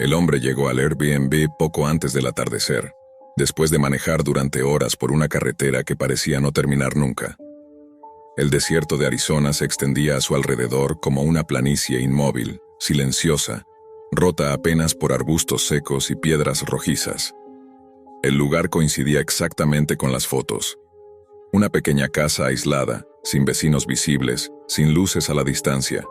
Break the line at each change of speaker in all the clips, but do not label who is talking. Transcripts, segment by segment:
El hombre llegó al Airbnb poco antes del atardecer, después de manejar durante horas por una carretera que parecía no terminar nunca. El desierto de Arizona se extendía a su alrededor como una planicie inmóvil, silenciosa, rota apenas por arbustos secos y piedras rojizas. El lugar coincidía exactamente con las fotos. Una pequeña casa aislada, sin vecinos visibles, sin luces a la distancia,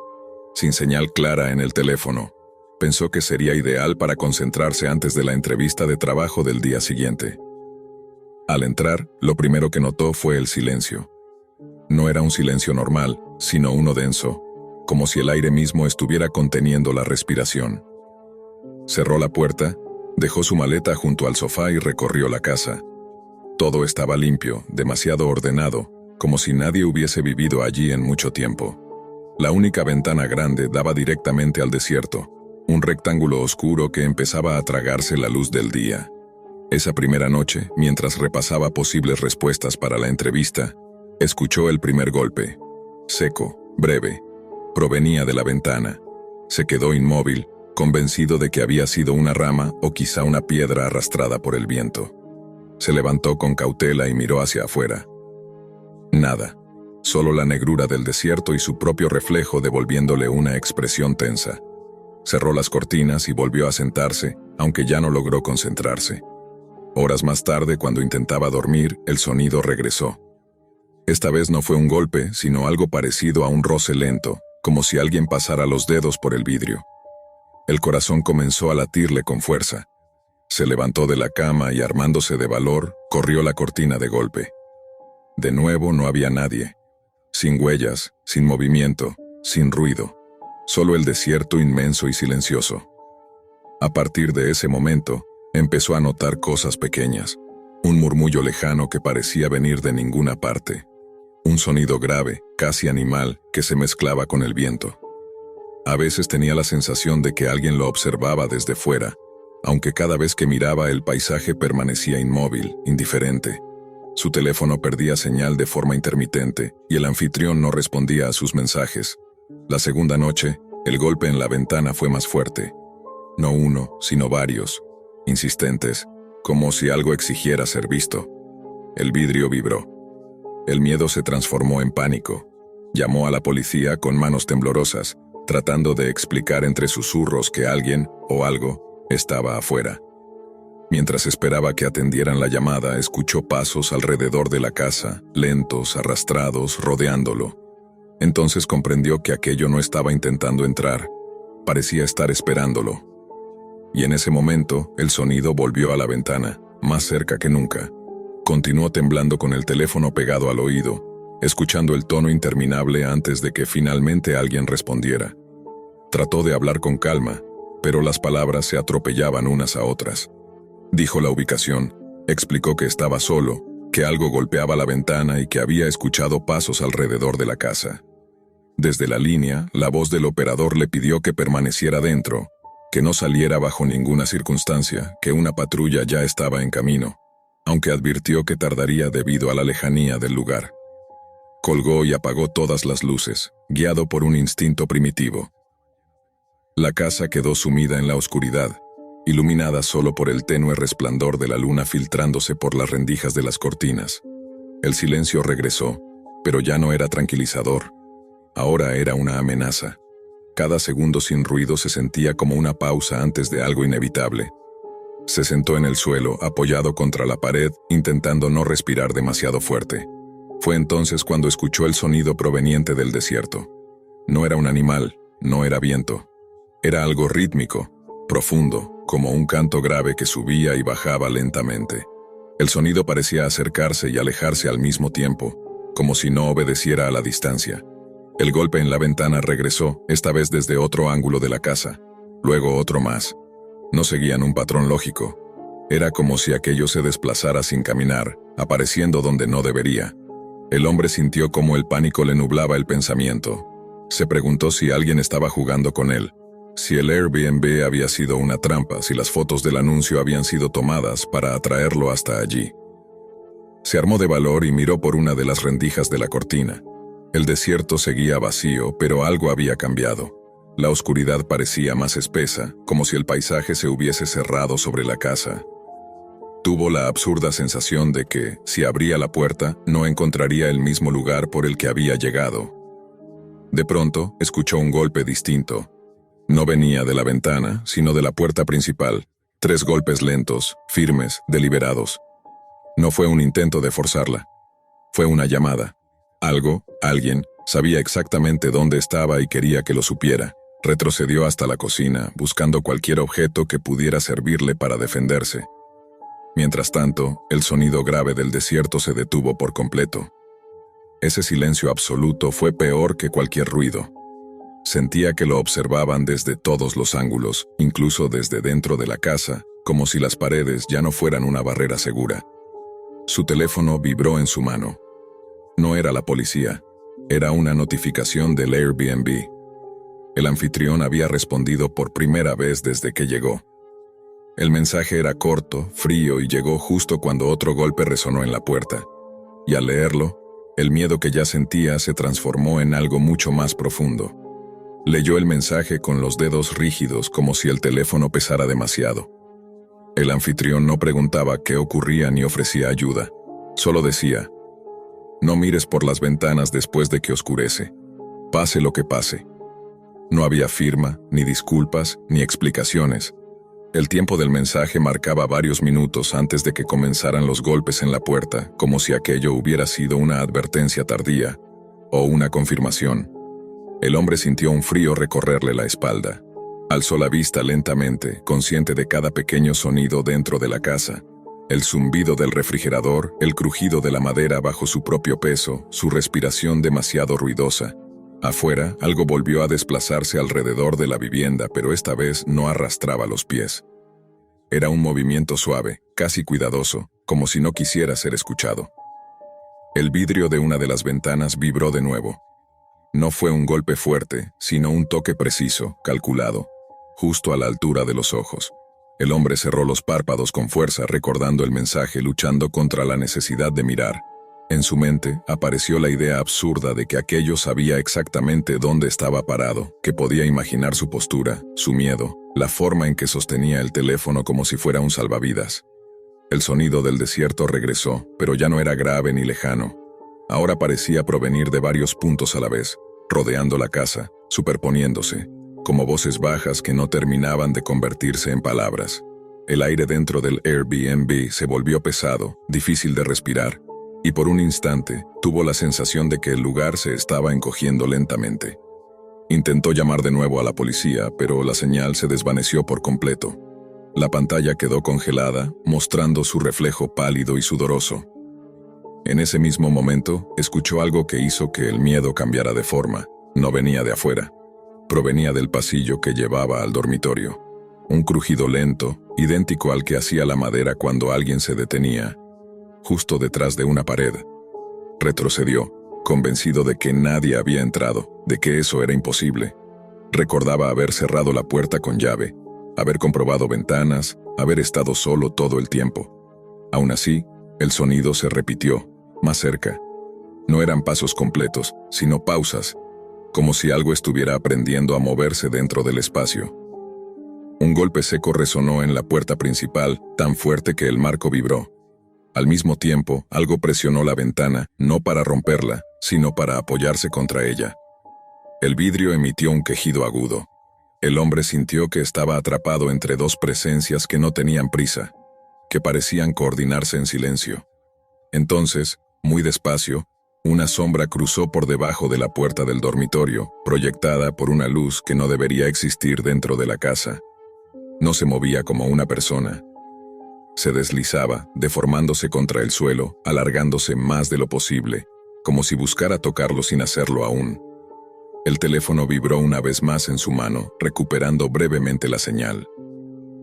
sin señal clara en el teléfono. Pensó que sería ideal para concentrarse antes de la entrevista de trabajo del día siguiente. Al entrar, lo primero que notó fue el silencio. No era un silencio normal, sino uno denso, como si el aire mismo estuviera conteniendo la respiración. Cerró la puerta, dejó su maleta junto al sofá y recorrió la casa. Todo estaba limpio, demasiado ordenado, como si nadie hubiese vivido allí en mucho tiempo. La única ventana grande daba directamente al desierto, un rectángulo oscuro que empezaba a tragarse la luz del día. Esa primera noche, mientras repasaba posibles respuestas para la entrevista, escuchó el primer golpe. Seco, breve. Provenía de la ventana. Se quedó inmóvil, convencido de que había sido una rama o quizá una piedra arrastrada por el viento. Se levantó con cautela y miró hacia afuera. Nada. Solo la negrura del desierto y su propio reflejo devolviéndole una expresión tensa. Cerró las cortinas y volvió a sentarse, aunque ya no logró concentrarse. Horas más tarde, cuando intentaba dormir, el sonido regresó. Esta vez no fue un golpe, sino algo parecido a un roce lento, como si alguien pasara los dedos por el vidrio. El corazón comenzó a latirle con fuerza. Se levantó de la cama y, armándose de valor, corrió la cortina de golpe. De nuevo no había nadie. Sin huellas, sin movimiento, sin ruido. Solo el desierto inmenso y silencioso. A partir de ese momento, empezó a notar cosas pequeñas. Un murmullo lejano que parecía venir de ninguna parte. Un sonido grave, casi animal, que se mezclaba con el viento. A veces tenía la sensación de que alguien lo observaba desde fuera, aunque cada vez que miraba el paisaje permanecía inmóvil, indiferente. Su teléfono perdía señal de forma intermitente y el anfitrión no respondía a sus mensajes. La segunda noche, el golpe en la ventana fue más fuerte. No uno, sino varios, insistentes, como si algo exigiera ser visto. El vidrio vibró. El miedo se transformó en pánico. Llamó a la policía con manos temblorosas, tratando de explicar entre susurros que alguien, o algo, estaba afuera. Mientras esperaba que atendieran la llamada, escuchó pasos alrededor de la casa, lentos, arrastrados, rodeándolo. Entonces comprendió que aquello no estaba intentando entrar, parecía estar esperándolo. Y en ese momento, el sonido volvió a la ventana, más cerca que nunca. Continuó temblando con el teléfono pegado al oído, escuchando el tono interminable antes de que finalmente alguien respondiera. Trató de hablar con calma, pero las palabras se atropellaban unas a otras. Dijo la ubicación, explicó que estaba solo, que algo golpeaba la ventana y que había escuchado pasos alrededor de la casa. Desde la línea, la voz del operador le pidió que permaneciera dentro, que no saliera bajo ninguna circunstancia, que una patrulla ya estaba en camino, aunque advirtió que tardaría debido a la lejanía del lugar. Colgó y apagó todas las luces, guiado por un instinto primitivo. La casa quedó sumida en la oscuridad, iluminada solo por el tenue resplandor de la luna filtrándose por las rendijas de las cortinas. El silencio regresó, pero ya no era tranquilizador. Ahora era una amenaza. Cada segundo sin ruido se sentía como una pausa antes de algo inevitable. Se sentó en el suelo, apoyado contra la pared, intentando no respirar demasiado fuerte. Fue entonces cuando escuchó el sonido proveniente del desierto. No era un animal, no era viento. Era algo rítmico, profundo, como un canto grave que subía y bajaba lentamente. El sonido parecía acercarse y alejarse al mismo tiempo, como si no obedeciera a la distancia. El golpe en la ventana regresó, esta vez desde otro ángulo de la casa, luego otro más. No seguían un patrón lógico. Era como si aquello se desplazara sin caminar, apareciendo donde no debería. El hombre sintió cómo el pánico le nublaba el pensamiento. Se preguntó si alguien estaba jugando con él, si el Airbnb había sido una trampa, si las fotos del anuncio habían sido tomadas para atraerlo hasta allí. Se armó de valor y miró por una de las rendijas de la cortina. El desierto seguía vacío, pero algo había cambiado. La oscuridad parecía más espesa, como si el paisaje se hubiese cerrado sobre la casa. Tuvo la absurda sensación de que, si abría la puerta, no encontraría el mismo lugar por el que había llegado. De pronto, escuchó un golpe distinto. No venía de la ventana, sino de la puerta principal. 3 golpes lentos, firmes, deliberados. No fue un intento de forzarla. Fue una llamada. Alguien, sabía exactamente dónde estaba y quería que lo supiera. Retrocedió hasta la cocina, buscando cualquier objeto que pudiera servirle para defenderse. Mientras tanto, el sonido grave del desierto se detuvo por completo. Ese silencio absoluto fue peor que cualquier ruido. Sentía que lo observaban desde todos los ángulos, incluso desde dentro de la casa, como si las paredes ya no fueran una barrera segura. Su teléfono vibró en su mano. No era la policía, era una notificación del Airbnb. El anfitrión había respondido por primera vez desde que llegó. El mensaje era corto, frío y llegó justo cuando otro golpe resonó en la puerta. Y al leerlo, el miedo que ya sentía se transformó en algo mucho más profundo. Leyó el mensaje con los dedos rígidos como si el teléfono pesara demasiado. El anfitrión no preguntaba qué ocurría ni ofrecía ayuda. Solo decía: no mires por las ventanas después de que oscurece. Pase lo que pase. No había firma, ni disculpas, ni explicaciones. El tiempo del mensaje marcaba varios minutos antes de que comenzaran los golpes en la puerta, como si aquello hubiera sido una advertencia tardía, o una confirmación. El hombre sintió un frío recorrerle la espalda. Alzó la vista lentamente, consciente de cada pequeño sonido dentro de la casa. El zumbido del refrigerador, el crujido de la madera bajo su propio peso, su respiración demasiado ruidosa. Afuera, algo volvió a desplazarse alrededor de la vivienda, pero esta vez no arrastraba los pies. Era un movimiento suave, casi cuidadoso, como si no quisiera ser escuchado. El vidrio de una de las ventanas vibró de nuevo. No fue un golpe fuerte, sino un toque preciso, calculado, justo a la altura de los ojos. El hombre cerró los párpados con fuerza, recordando el mensaje, luchando contra la necesidad de mirar. En su mente apareció la idea absurda de que aquello sabía exactamente dónde estaba parado, que podía imaginar su postura, su miedo, la forma en que sostenía el teléfono como si fuera un salvavidas. El sonido del desierto regresó, pero ya no era grave ni lejano. Ahora parecía provenir de varios puntos a la vez, rodeando la casa, superponiéndose, como voces bajas que no terminaban de convertirse en palabras. El aire dentro del Airbnb se volvió pesado, difícil de respirar, y por un instante tuvo la sensación de que el lugar se estaba encogiendo lentamente. Intentó llamar de nuevo a la policía, pero la señal se desvaneció por completo. La pantalla quedó congelada, mostrando su reflejo pálido y sudoroso. En ese mismo momento, escuchó algo que hizo que el miedo cambiara de forma. No venía de afuera. Provenía del pasillo que llevaba al dormitorio. Un crujido lento, idéntico al que hacía la madera cuando alguien se detenía, justo detrás de una pared. Retrocedió, convencido de que nadie había entrado, de que eso era imposible. Recordaba haber cerrado la puerta con llave, haber comprobado ventanas, haber estado solo todo el tiempo. Aún así, el sonido se repitió, más cerca. No eran pasos completos, sino pausas, como si algo estuviera aprendiendo a moverse dentro del espacio. Un golpe seco resonó en la puerta principal, tan fuerte que el marco vibró. Al mismo tiempo, algo presionó la ventana, no para romperla, sino para apoyarse contra ella. El vidrio emitió un quejido agudo. El hombre sintió que estaba atrapado entre dos presencias que no tenían prisa, que parecían coordinarse en silencio. Entonces, muy despacio, una sombra cruzó por debajo de la puerta del dormitorio, proyectada por una luz que no debería existir dentro de la casa. No se movía como una persona. Se deslizaba, deformándose contra el suelo, alargándose más de lo posible, como si buscara tocarlo sin hacerlo aún. El teléfono vibró una vez más en su mano, recuperando brevemente la señal.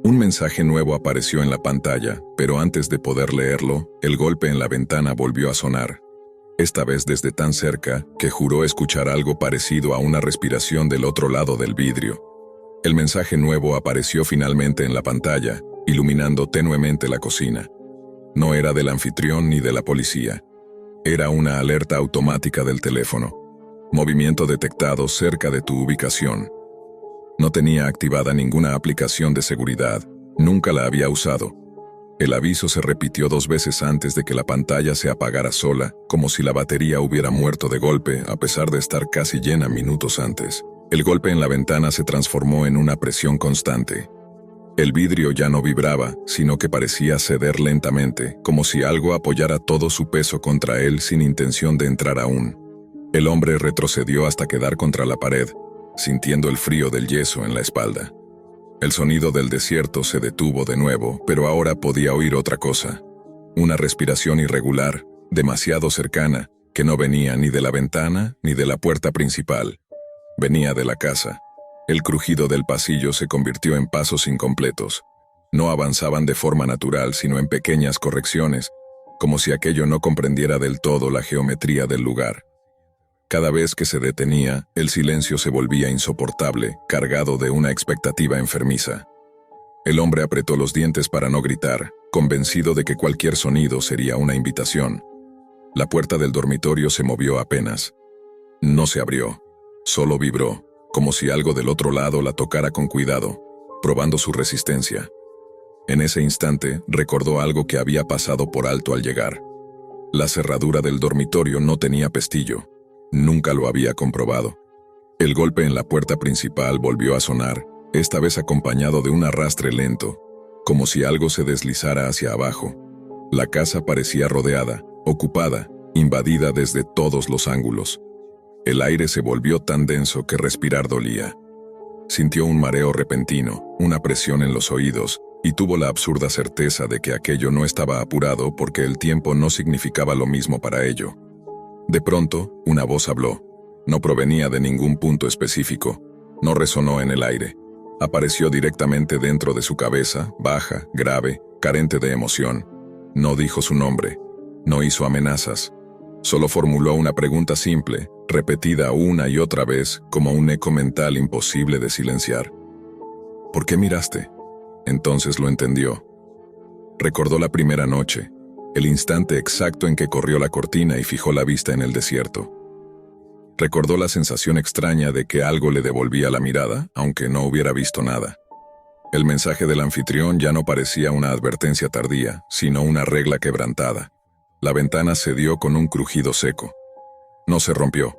Un mensaje nuevo apareció en la pantalla, pero antes de poder leerlo, el golpe en la ventana volvió a sonar. Esta vez desde tan cerca que juró escuchar algo parecido a una respiración del otro lado del vidrio. El mensaje nuevo apareció finalmente en la pantalla, iluminando tenuemente la cocina. No era del anfitrión ni de la policía. Era una alerta automática del teléfono. Movimiento detectado cerca de tu ubicación. No tenía activada ninguna aplicación de seguridad, nunca la había usado. El aviso se repitió 2 veces antes de que la pantalla se apagara sola, como si la batería hubiera muerto de golpe, a pesar de estar casi llena minutos antes. El golpe en la ventana se transformó en una presión constante. El vidrio ya no vibraba, sino que parecía ceder lentamente, como si algo apoyara todo su peso contra él sin intención de entrar aún. El hombre retrocedió hasta quedar contra la pared, sintiendo el frío del yeso en la espalda. El sonido del desierto se detuvo de nuevo, pero ahora podía oír otra cosa. Una respiración irregular, demasiado cercana, que no venía ni de la ventana ni de la puerta principal. Venía de la casa. El crujido del pasillo se convirtió en pasos incompletos. No avanzaban de forma natural, sino en pequeñas correcciones, como si aquello no comprendiera del todo la geometría del lugar. Cada vez que se detenía, el silencio se volvía insoportable, cargado de una expectativa enfermiza. El hombre apretó los dientes para no gritar, convencido de que cualquier sonido sería una invitación. La puerta del dormitorio se movió apenas. No se abrió, solo vibró, como si algo del otro lado la tocara con cuidado, probando su resistencia. En ese instante, recordó algo que había pasado por alto al llegar. La cerradura del dormitorio no tenía pestillo. Nunca lo había comprobado. El golpe en la puerta principal volvió a sonar, esta vez acompañado de un arrastre lento, como si algo se deslizara hacia abajo. La casa parecía rodeada, ocupada, invadida desde todos los ángulos. El aire se volvió tan denso que respirar dolía. Sintió un mareo repentino, una presión en los oídos, y tuvo la absurda certeza de que aquello no estaba apurado porque el tiempo no significaba lo mismo para ello. De pronto, una voz habló. No provenía de ningún punto específico. No resonó en el aire. Apareció directamente dentro de su cabeza, baja, grave, carente de emoción. No dijo su nombre. No hizo amenazas. Solo formuló una pregunta simple, repetida una y otra vez, como un eco mental imposible de silenciar. ¿Por qué miraste? Entonces lo entendió. Recordó la primera noche, el instante exacto en que corrió la cortina y fijó la vista en el desierto. Recordó la sensación extraña de que algo le devolvía la mirada, aunque no hubiera visto nada. El mensaje del anfitrión ya no parecía una advertencia tardía, sino una regla quebrantada. La ventana cedió con un crujido seco. No se rompió.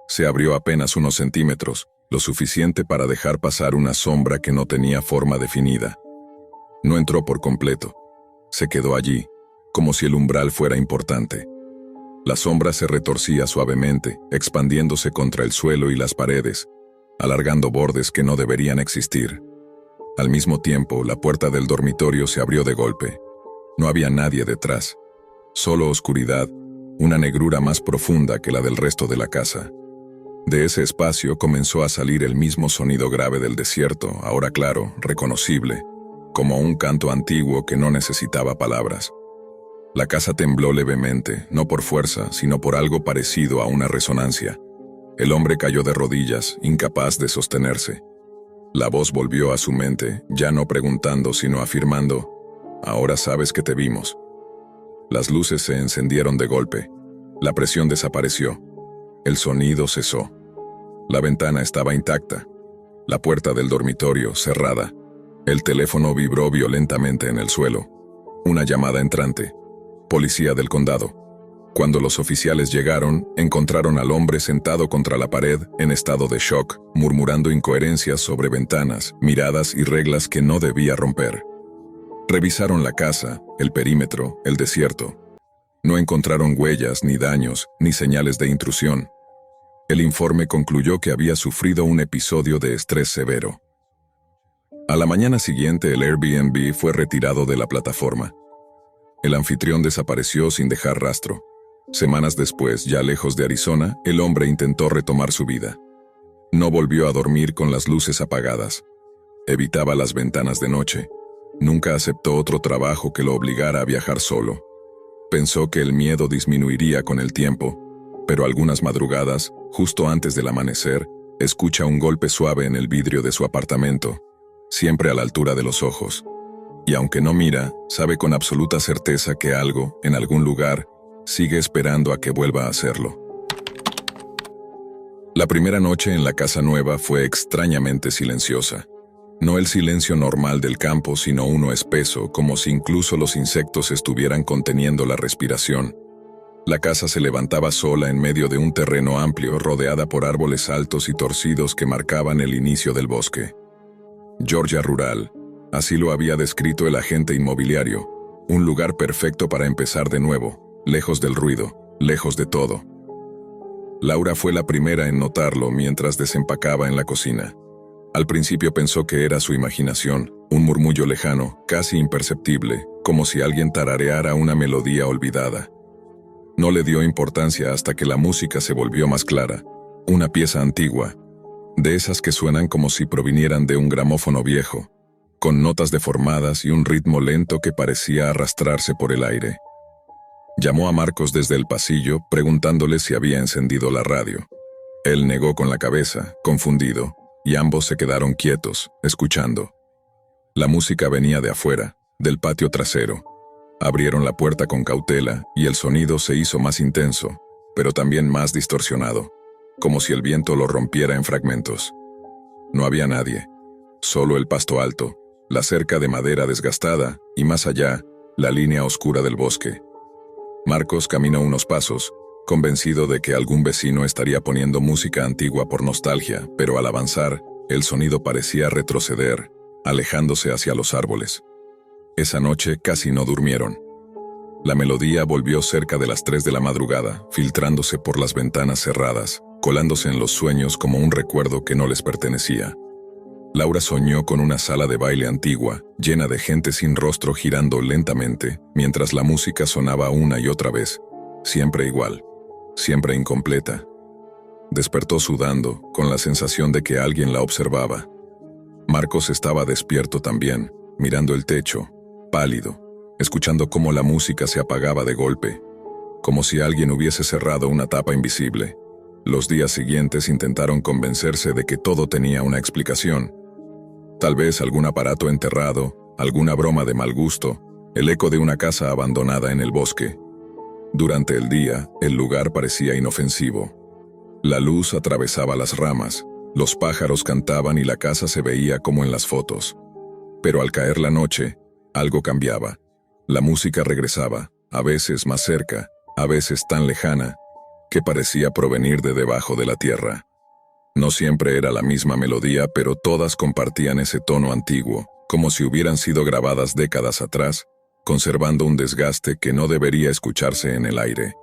Se abrió apenas unos centímetros, lo suficiente para dejar pasar una sombra que no tenía forma definida. No entró por completo. Se quedó allí, como si el umbral fuera importante. La sombra se retorcía suavemente, expandiéndose contra el suelo y las paredes, alargando bordes que no deberían existir. Al mismo tiempo, la puerta del dormitorio se abrió de golpe. No había nadie detrás. Solo oscuridad, una negrura más profunda que la del resto de la casa. De ese espacio comenzó a salir el mismo sonido grave del desierto, ahora claro, reconocible, como un canto antiguo que no necesitaba palabras. La casa tembló levemente, no por fuerza, sino por algo parecido a una resonancia. El hombre cayó de rodillas, incapaz de sostenerse. La voz volvió a su mente, ya no preguntando, sino afirmando: «Ahora sabes que te vimos». Las luces se encendieron de golpe. La presión desapareció. El sonido cesó. La ventana estaba intacta. La puerta del dormitorio cerrada. El teléfono vibró violentamente en el suelo. Una llamada entrante. Policía del condado. Cuando los oficiales llegaron, encontraron al hombre sentado contra la pared, en estado de shock, murmurando incoherencias sobre ventanas, miradas y reglas que no debía romper. Revisaron la casa, el perímetro, el desierto. No encontraron huellas, ni daños, ni señales de intrusión. El informe concluyó que había sufrido un episodio de estrés severo. A la mañana siguiente, el Airbnb fue retirado de la plataforma. El anfitrión desapareció sin dejar rastro. Semanas después, ya lejos de Arizona, el hombre intentó retomar su vida. No volvió a dormir con las luces apagadas. Evitaba las ventanas de noche. Nunca aceptó otro trabajo que lo obligara a viajar solo. Pensó que el miedo disminuiría con el tiempo, pero algunas madrugadas, justo antes del amanecer, escucha un golpe suave en el vidrio de su apartamento, siempre a la altura de los ojos. Y aunque no mira, sabe con absoluta certeza que algo, en algún lugar, sigue esperando a que vuelva a hacerlo. La primera noche en la casa nueva fue extrañamente silenciosa. No el silencio normal del campo, sino uno espeso, como si incluso los insectos estuvieran conteniendo la respiración. La casa se levantaba sola en medio de un terreno amplio, rodeada por árboles altos y torcidos que marcaban el inicio del bosque. Georgia rural, así lo había descrito el agente inmobiliario, un lugar perfecto para empezar de nuevo, lejos del ruido, lejos de todo. Laura fue la primera en notarlo mientras desempacaba en la cocina. Al principio pensó que era su imaginación, un murmullo lejano, casi imperceptible, como si alguien tarareara una melodía olvidada. No le dio importancia hasta que la música se volvió más clara, una pieza antigua, de esas que suenan como si provinieran de un gramófono viejo, con notas deformadas y un ritmo lento que parecía arrastrarse por el aire. Llamó a Marcos desde el pasillo, preguntándole si había encendido la radio. Él negó con la cabeza, confundido, y ambos se quedaron quietos, escuchando. La música venía de afuera, del patio trasero. Abrieron la puerta con cautela y el sonido se hizo más intenso, pero también más distorsionado, como si el viento lo rompiera en fragmentos. No había nadie, solo el pasto alto, la cerca de madera desgastada y más allá, la línea oscura del bosque. Marcos caminó unos pasos, convencido de que algún vecino estaría poniendo música antigua por nostalgia, pero al avanzar, el sonido parecía retroceder, alejándose hacia los árboles. Esa noche casi no durmieron. La melodía volvió cerca de las 3 de la madrugada, filtrándose por las ventanas cerradas, colándose en los sueños como un recuerdo que no les pertenecía. Laura soñó con una sala de baile antigua, llena de gente sin rostro girando lentamente, mientras la música sonaba una y otra vez, siempre igual, siempre incompleta. Despertó sudando, con la sensación de que alguien la observaba. Marcos estaba despierto también, mirando el techo, pálido, escuchando cómo la música se apagaba de golpe, como si alguien hubiese cerrado una tapa invisible. Los días siguientes intentaron convencerse de que todo tenía una explicación. Tal vez algún aparato enterrado, alguna broma de mal gusto, el eco de una casa abandonada en el bosque. Durante el día, el lugar parecía inofensivo. La luz atravesaba las ramas, los pájaros cantaban y la casa se veía como en las fotos. Pero al caer la noche, algo cambiaba. La música regresaba, a veces más cerca, a veces tan lejana, que parecía provenir de debajo de la tierra. No siempre era la misma melodía, pero todas compartían ese tono antiguo, como si hubieran sido grabadas décadas atrás, conservando un desgaste que no debería escucharse en el aire.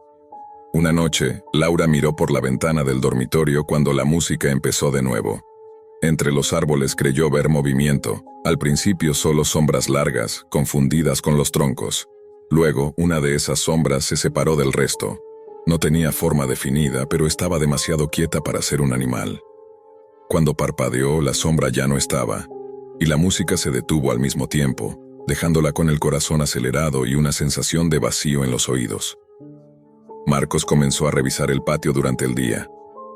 Una noche, Laura miró por la ventana del dormitorio cuando la música empezó de nuevo. Entre los árboles creyó ver movimiento, al principio solo sombras largas, confundidas con los troncos. Luego, una de esas sombras se separó del resto. No tenía forma definida, pero estaba demasiado quieta para ser un animal. Cuando parpadeó, la sombra ya no estaba, y la música se detuvo al mismo tiempo, dejándola con el corazón acelerado y una sensación de vacío en los oídos. Marcos comenzó a revisar el patio durante el día.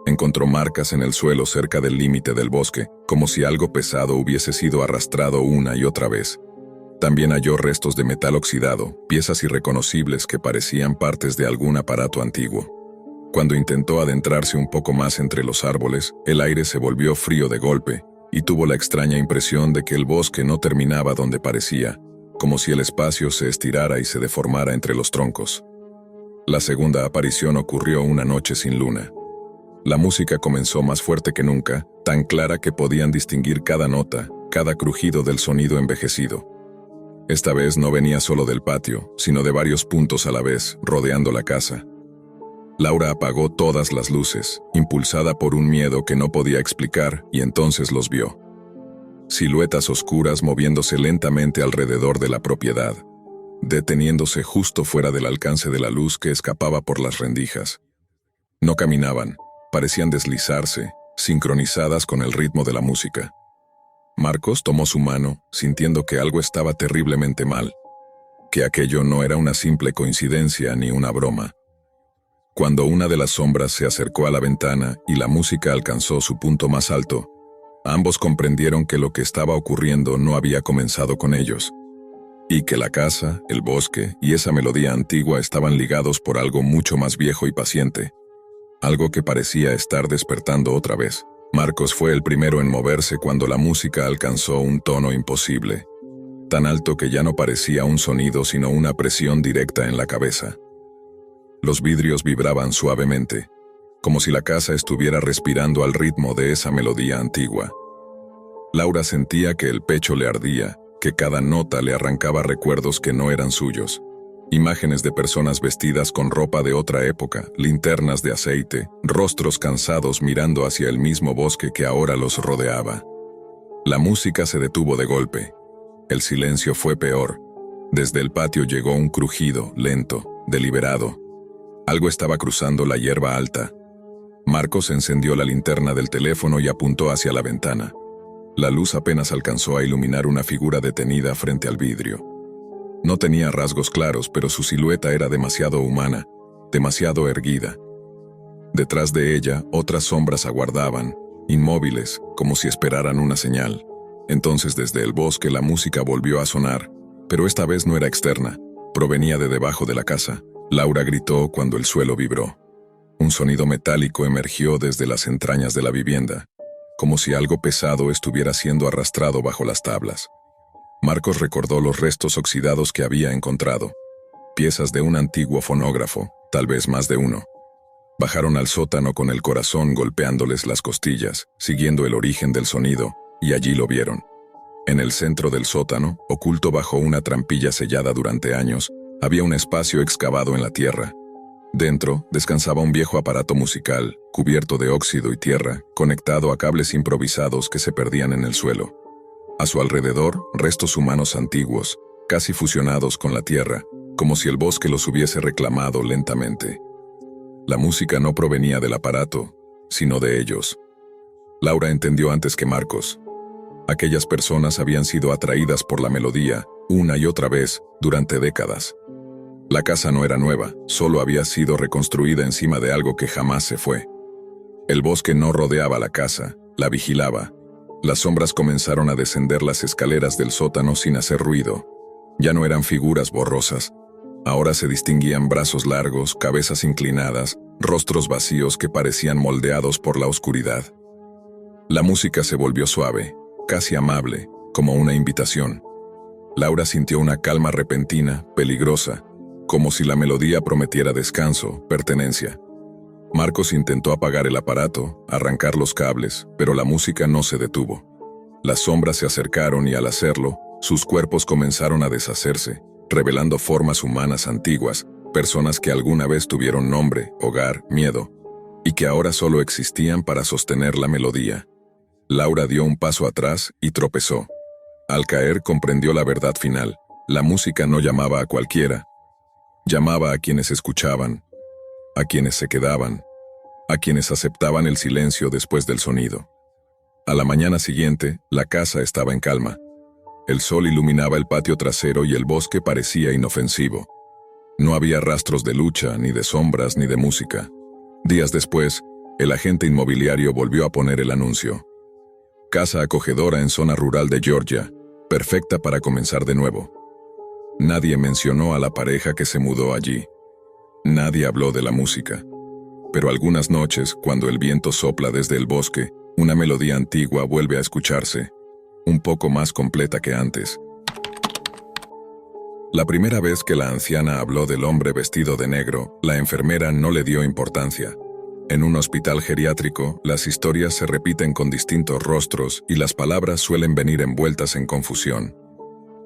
Encontró marcas en el suelo cerca del límite del bosque, como si algo pesado hubiese sido arrastrado una y otra vez. También halló restos de metal oxidado, piezas irreconocibles que parecían partes de algún aparato antiguo. Cuando intentó adentrarse un poco más entre los árboles, el aire se volvió frío de golpe, y tuvo la extraña impresión de que el bosque no terminaba donde parecía, como si el espacio se estirara y se deformara entre los troncos. La segunda aparición ocurrió una noche sin luna. La música comenzó más fuerte que nunca, tan clara que podían distinguir cada nota, cada crujido del sonido envejecido. Esta vez no venía solo del patio, sino de varios puntos a la vez, rodeando la casa. Laura apagó todas las luces, impulsada por un miedo que no podía explicar, y entonces los vio. Siluetas oscuras moviéndose lentamente alrededor de la propiedad, deteniéndose justo fuera del alcance de la luz que escapaba por las rendijas. No caminaban, parecían deslizarse, sincronizadas con el ritmo de la música. Marcos tomó su mano, sintiendo que algo estaba terriblemente mal, que aquello no era una simple coincidencia ni una broma. Cuando una de las sombras se acercó a la ventana y la música alcanzó su punto más alto, ambos comprendieron que lo que estaba ocurriendo no había comenzado con ellos, y que la casa, el bosque y esa melodía antigua estaban ligados por algo mucho más viejo y paciente, algo que parecía estar despertando otra vez. Marcos fue el primero en moverse cuando la música alcanzó un tono imposible, tan alto que ya no parecía un sonido sino una presión directa en la cabeza. Los vidrios vibraban suavemente, como si la casa estuviera respirando al ritmo de esa melodía antigua. Laura sentía que el pecho le ardía, que cada nota le arrancaba recuerdos que no eran suyos. Imágenes de personas vestidas con ropa de otra época, linternas de aceite, rostros cansados mirando hacia el mismo bosque que ahora los rodeaba. La música se detuvo de golpe. El silencio fue peor. Desde el patio llegó un crujido, lento, deliberado. Algo estaba cruzando la hierba alta. Marcos encendió la linterna del teléfono y apuntó hacia la ventana. La luz apenas alcanzó a iluminar una figura detenida frente al vidrio. No tenía rasgos claros, pero su silueta era demasiado humana, demasiado erguida. Detrás de ella, otras sombras aguardaban, inmóviles, como si esperaran una señal. Entonces desde el bosque la música volvió a sonar, pero esta vez no era externa, provenía de debajo de la casa. Laura gritó cuando el suelo vibró. Un sonido metálico emergió desde las entrañas de la vivienda, como si algo pesado estuviera siendo arrastrado bajo las tablas. Marcos recordó los restos oxidados que había encontrado, piezas de un antiguo fonógrafo, tal vez más de uno. Bajaron al sótano con el corazón golpeándoles las costillas, siguiendo el origen del sonido, y allí lo vieron. En el centro del sótano, oculto bajo una trampilla sellada durante años, había un espacio excavado en la tierra. Dentro, descansaba un viejo aparato musical, cubierto de óxido y tierra, conectado a cables improvisados que se perdían en el suelo. A su alrededor, restos humanos antiguos, casi fusionados con la tierra, como si el bosque los hubiese reclamado lentamente. La música no provenía del aparato, sino de ellos. Laura entendió antes que Marcos. Aquellas personas habían sido atraídas por la melodía, una y otra vez, durante décadas. La casa no era nueva, solo había sido reconstruida encima de algo que jamás se fue. El bosque no rodeaba la casa, la vigilaba. Las sombras comenzaron a descender las escaleras del sótano sin hacer ruido. Ya no eran figuras borrosas. Ahora se distinguían brazos largos, cabezas inclinadas, rostros vacíos que parecían moldeados por la oscuridad. La música se volvió suave, casi amable, como una invitación. Laura sintió una calma repentina, peligrosa, como si la melodía prometiera descanso, pertenencia. Marcos intentó apagar el aparato, arrancar los cables, pero la música no se detuvo. Las sombras se acercaron y al hacerlo, sus cuerpos comenzaron a deshacerse, revelando formas humanas antiguas, personas que alguna vez tuvieron nombre, hogar, miedo, y que ahora solo existían para sostener la melodía. Laura dio un paso atrás y tropezó. Al caer comprendió la verdad final. La música no llamaba a cualquiera. Llamaba a quienes escuchaban, a quienes se quedaban, a quienes aceptaban el silencio después del sonido. A la mañana siguiente, la casa estaba en calma. El sol iluminaba el patio trasero y el bosque parecía inofensivo. No había rastros de lucha, ni de sombras, ni de música. Días después, el agente inmobiliario volvió a poner el anuncio. Casa acogedora en zona rural de Georgia, perfecta para comenzar de nuevo. Nadie mencionó a la pareja que se mudó allí. Nadie habló de la música. Pero algunas noches, cuando el viento sopla desde el bosque, una melodía antigua vuelve a escucharse, un poco más completa que antes. La primera vez que la anciana habló del hombre vestido de negro, la enfermera no le dio importancia. En un hospital geriátrico, las historias se repiten con distintos rostros y las palabras suelen venir envueltas en confusión.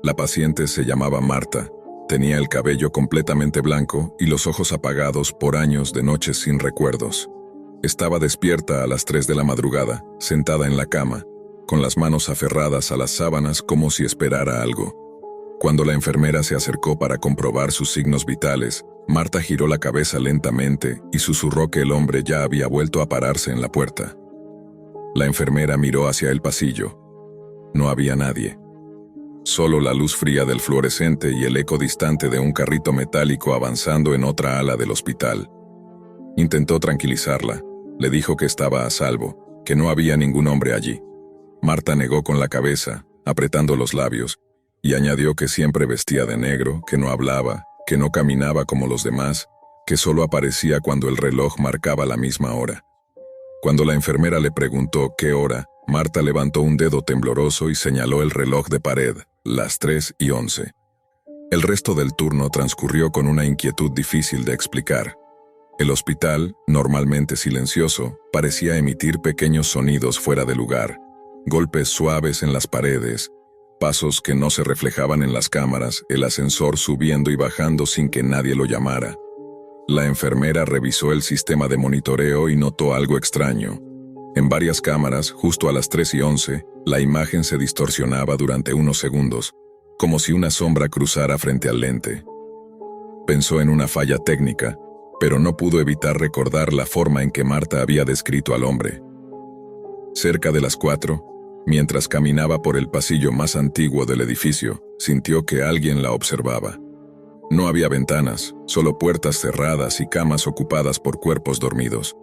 La paciente se llamaba Marta, tenía el cabello completamente blanco y los ojos apagados por años de noches sin recuerdos. Estaba despierta a las 3 de la madrugada, sentada en la cama, con las manos aferradas a las sábanas como si esperara algo. Cuando la enfermera se acercó para comprobar sus signos vitales, Marta giró la cabeza lentamente y susurró que el hombre ya había vuelto a pararse en la puerta. La enfermera miró hacia el pasillo. No había nadie. Solo la luz fría del fluorescente y el eco distante de un carrito metálico avanzando en otra ala del hospital. Intentó tranquilizarla. Le dijo que estaba a salvo, que no había ningún hombre allí. Marta negó con la cabeza, apretando los labios, y añadió que siempre vestía de negro, que no hablaba, que no caminaba como los demás, que solo aparecía cuando el reloj marcaba la misma hora. Cuando la enfermera le preguntó qué hora, Marta levantó un dedo tembloroso y señaló el reloj de pared, las 3:11. El resto del turno transcurrió con una inquietud difícil de explicar. El hospital, normalmente silencioso, parecía emitir pequeños sonidos fuera de lugar, golpes suaves en las paredes, pasos que no se reflejaban en las cámaras, el ascensor subiendo y bajando sin que nadie lo llamara. La enfermera revisó el sistema de monitoreo y notó algo extraño. En varias cámaras, justo a las 3:11, la imagen se distorsionaba durante unos segundos, como si una sombra cruzara frente al lente. Pensó en una falla técnica, pero no pudo evitar recordar la forma en que Marta había descrito al hombre. Cerca de las 4, mientras caminaba por el pasillo más antiguo del edificio, sintió que alguien la observaba. No había ventanas, solo puertas cerradas y camas ocupadas por cuerpos dormidos.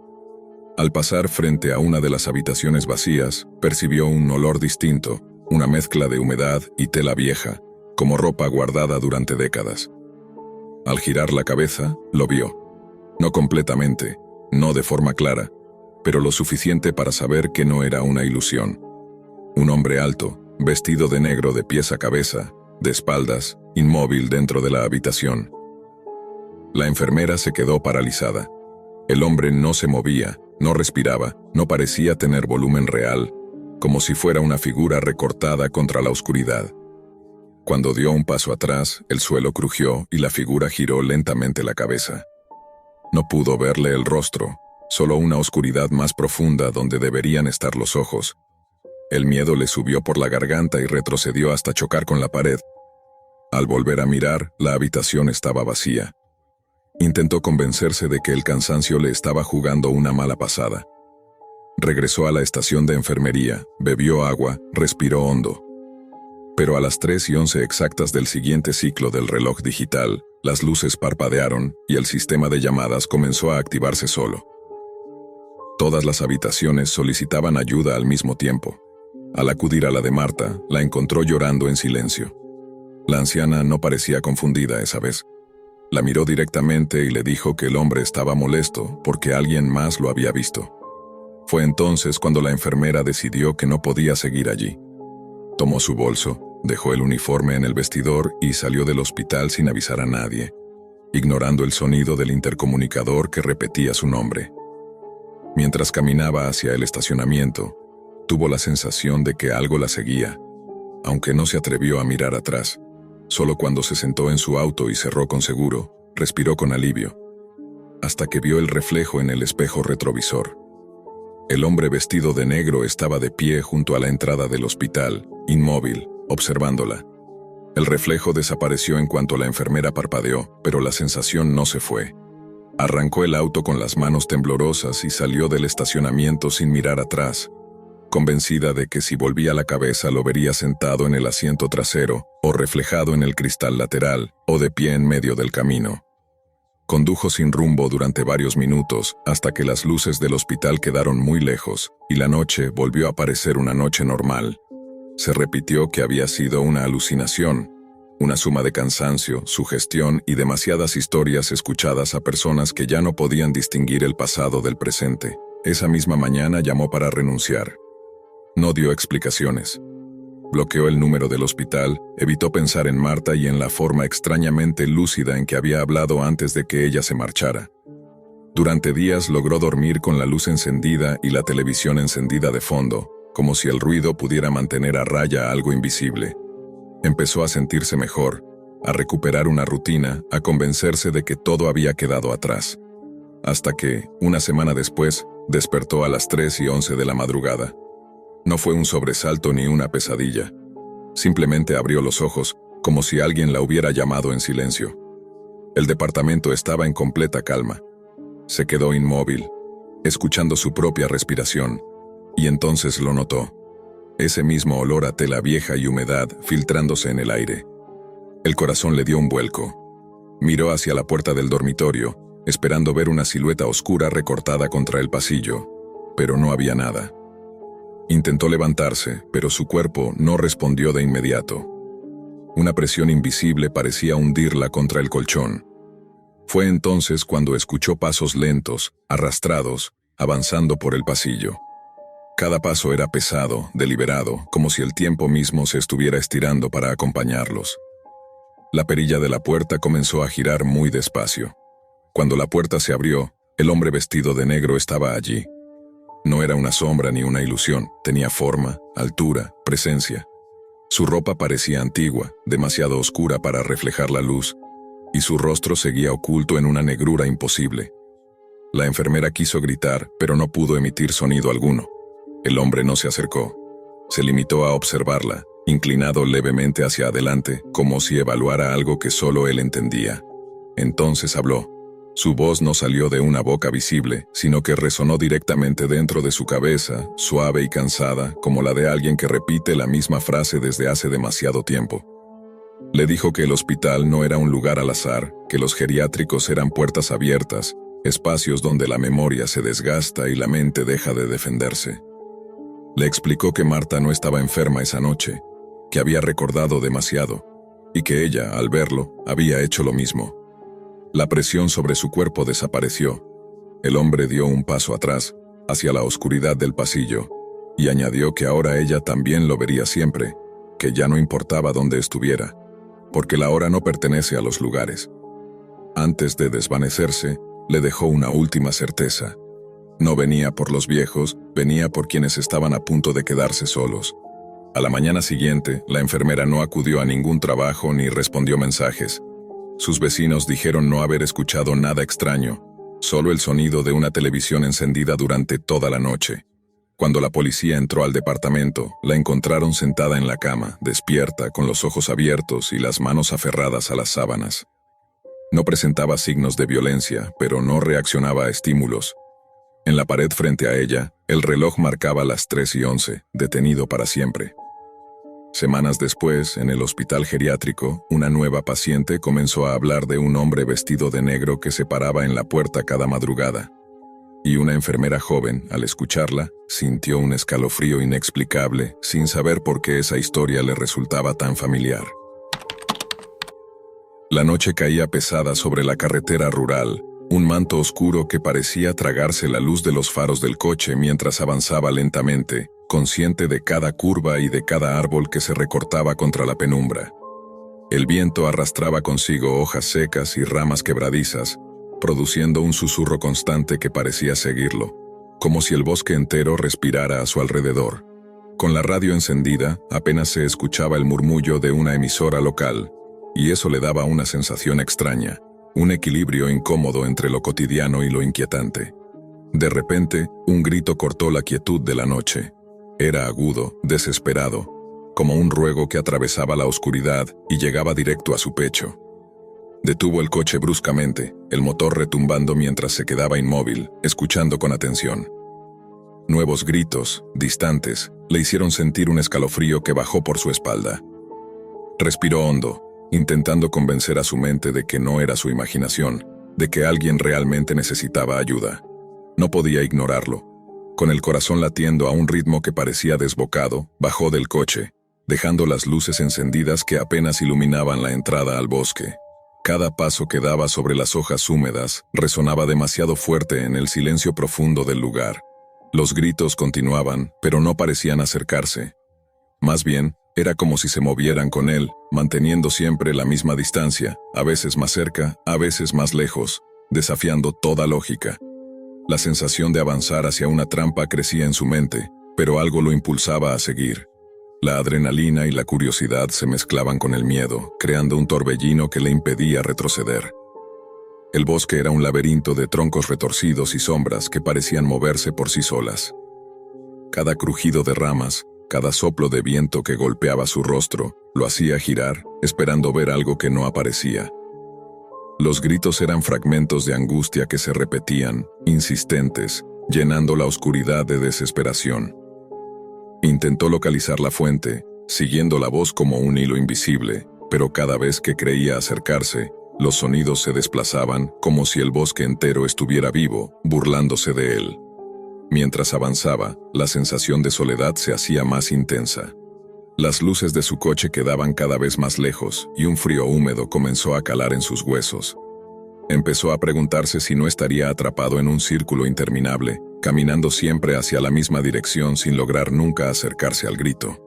Al pasar frente a una de las habitaciones vacías, percibió un olor distinto, una mezcla de humedad y tela vieja, como ropa guardada durante décadas. Al girar la cabeza, lo vio. No completamente, no de forma clara, pero lo suficiente para saber que no era una ilusión. Un hombre alto, vestido de negro de pies a cabeza, de espaldas, inmóvil dentro de la habitación. La enfermera se quedó paralizada. El hombre no se movía, no respiraba, no parecía tener volumen real, como si fuera una figura recortada contra la oscuridad. Cuando dio un paso atrás, el suelo crujió y la figura giró lentamente la cabeza. No pudo verle el rostro, solo una oscuridad más profunda donde deberían estar los ojos. El miedo le subió por la garganta y retrocedió hasta chocar con la pared. Al volver a mirar, la habitación estaba vacía. Intentó convencerse de que el cansancio le estaba jugando una mala pasada. Regresó a la estación de enfermería, bebió agua, respiró hondo. Pero a las 3:11 exactas del siguiente ciclo del reloj digital, las luces parpadearon y el sistema de llamadas comenzó a activarse solo. Todas las habitaciones solicitaban ayuda al mismo tiempo. Al acudir a la de Marta, la encontró llorando en silencio. La anciana no parecía confundida esa vez. La miró directamente y le dijo que el hombre estaba molesto porque alguien más lo había visto. Fue entonces cuando la enfermera decidió que no podía seguir allí. Tomó su bolso, dejó el uniforme en el vestidor y salió del hospital sin avisar a nadie, ignorando el sonido del intercomunicador que repetía su nombre. Mientras caminaba hacia el estacionamiento, tuvo la sensación de que algo la seguía, aunque no se atrevió a mirar atrás. Solo cuando se sentó en su auto y cerró con seguro, respiró con alivio, hasta que vio el reflejo en el espejo retrovisor. El hombre vestido de negro estaba de pie junto a la entrada del hospital, inmóvil, observándola. El reflejo desapareció en cuanto la enfermera parpadeó, pero la sensación no se fue. Arrancó el auto con las manos temblorosas y salió del estacionamiento sin mirar atrás, convencida de que si volvía la cabeza lo vería sentado en el asiento trasero, o reflejado en el cristal lateral, o de pie en medio del camino. Condujo sin rumbo durante varios minutos, hasta que las luces del hospital quedaron muy lejos, y la noche volvió a parecer una noche normal. Se repitió que había sido una alucinación, una suma de cansancio, sugestión y demasiadas historias escuchadas a personas que ya no podían distinguir el pasado del presente. Esa misma mañana llamó para renunciar. No dio explicaciones. Bloqueó el número del hospital, evitó pensar en Marta y en la forma extrañamente lúcida en que había hablado antes de que ella se marchara. Durante días logró dormir con la luz encendida y la televisión encendida de fondo, como si el ruido pudiera mantener a raya algo invisible. Empezó a sentirse mejor, a recuperar una rutina, a convencerse de que todo había quedado atrás. Hasta que, una semana después, despertó a las 3:11 de la madrugada. No fue un sobresalto ni una pesadilla. Simplemente abrió los ojos, como si alguien la hubiera llamado en silencio. El departamento estaba en completa calma. Se quedó inmóvil, escuchando su propia respiración, y entonces lo notó. Ese mismo olor a tela vieja y humedad filtrándose en el aire. El corazón le dio un vuelco. Miró hacia la puerta del dormitorio, esperando ver una silueta oscura recortada contra el pasillo, pero no había nada. Intentó levantarse, pero su cuerpo no respondió de inmediato. Una presión invisible parecía hundirla contra el colchón. Fue entonces cuando escuchó pasos lentos, arrastrados, avanzando por el pasillo. Cada paso era pesado, deliberado, como si el tiempo mismo se estuviera estirando para acompañarlos. La perilla de la puerta comenzó a girar muy despacio. Cuando la puerta se abrió, el hombre vestido de negro estaba allí. No era una sombra ni una ilusión, tenía forma, altura, presencia. Su ropa parecía antigua, demasiado oscura para reflejar la luz, y su rostro seguía oculto en una negrura imposible. La enfermera quiso gritar, pero no pudo emitir sonido alguno. El hombre no se acercó. Se limitó a observarla, inclinado levemente hacia adelante, como si evaluara algo que solo él entendía. Entonces habló. Su voz no salió de una boca visible, sino que resonó directamente dentro de su cabeza, suave y cansada, como la de alguien que repite la misma frase desde hace demasiado tiempo. Le dijo que el hospital no era un lugar al azar, que los geriátricos eran puertas abiertas, espacios donde la memoria se desgasta y la mente deja de defenderse. Le explicó que Marta no estaba enferma esa noche, que había recordado demasiado, y que ella, al verlo, había hecho lo mismo. La presión sobre su cuerpo desapareció. El hombre dio un paso atrás, hacia la oscuridad del pasillo, y añadió que ahora ella también lo vería siempre, que ya no importaba dónde estuviera, porque la hora no pertenece a los lugares. Antes de desvanecerse, le dejó una última certeza. No venía por los viejos, venía por quienes estaban a punto de quedarse solos. A la mañana siguiente, la enfermera no acudió a ningún trabajo ni respondió mensajes. Sus vecinos dijeron no haber escuchado nada extraño, solo el sonido de una televisión encendida durante toda la noche. Cuando la policía entró al departamento, la encontraron sentada en la cama, despierta, con los ojos abiertos y las manos aferradas a las sábanas. No presentaba signos de violencia, pero no reaccionaba a estímulos. En la pared frente a ella, el reloj marcaba las 3:11, detenido para siempre. Semanas después, en el hospital geriátrico, una nueva paciente comenzó a hablar de un hombre vestido de negro que se paraba en la puerta cada madrugada. Y una enfermera joven, al escucharla, sintió un escalofrío inexplicable, sin saber por qué esa historia le resultaba tan familiar. La noche caía pesada sobre la carretera rural, un manto oscuro que parecía tragarse la luz de los faros del coche mientras avanzaba lentamente, consciente de cada curva y de cada árbol que se recortaba contra la penumbra. El viento arrastraba consigo hojas secas y ramas quebradizas, produciendo un susurro constante que parecía seguirlo, como si el bosque entero respirara a su alrededor. Con la radio encendida, apenas se escuchaba el murmullo de una emisora local, y eso le daba una sensación extraña, un equilibrio incómodo entre lo cotidiano y lo inquietante. De repente, un grito cortó la quietud de la noche. Era agudo, desesperado, como un ruego que atravesaba la oscuridad y llegaba directo a su pecho. Detuvo el coche bruscamente, el motor retumbando mientras se quedaba inmóvil, escuchando con atención. Nuevos gritos, distantes, le hicieron sentir un escalofrío que bajó por su espalda. Respiró hondo, intentando convencer a su mente de que no era su imaginación, de que alguien realmente necesitaba ayuda. No podía ignorarlo. Con el corazón latiendo a un ritmo que parecía desbocado, bajó del coche, dejando las luces encendidas que apenas iluminaban la entrada al bosque. Cada paso que daba sobre las hojas húmedas resonaba demasiado fuerte en el silencio profundo del lugar. Los gritos continuaban, pero no parecían acercarse. Más bien, era como si se movieran con él, manteniendo siempre la misma distancia, a veces más cerca, a veces más lejos, desafiando toda lógica. La sensación de avanzar hacia una trampa crecía en su mente, pero algo lo impulsaba a seguir. La adrenalina y la curiosidad se mezclaban con el miedo, creando un torbellino que le impedía retroceder. El bosque era un laberinto de troncos retorcidos y sombras que parecían moverse por sí solas. Cada crujido de ramas, cada soplo de viento que golpeaba su rostro, lo hacía girar, esperando ver algo que no aparecía. Los gritos eran fragmentos de angustia que se repetían, insistentes, llenando la oscuridad de desesperación. Intentó localizar la fuente, siguiendo la voz como un hilo invisible, pero cada vez que creía acercarse, los sonidos se desplazaban como si el bosque entero estuviera vivo, burlándose de él. Mientras avanzaba, la sensación de soledad se hacía más intensa. Las luces de su coche quedaban cada vez más lejos y un frío húmedo comenzó a calar en sus huesos. Empezó a preguntarse si no estaría atrapado en un círculo interminable, caminando siempre hacia la misma dirección sin lograr nunca acercarse al grito.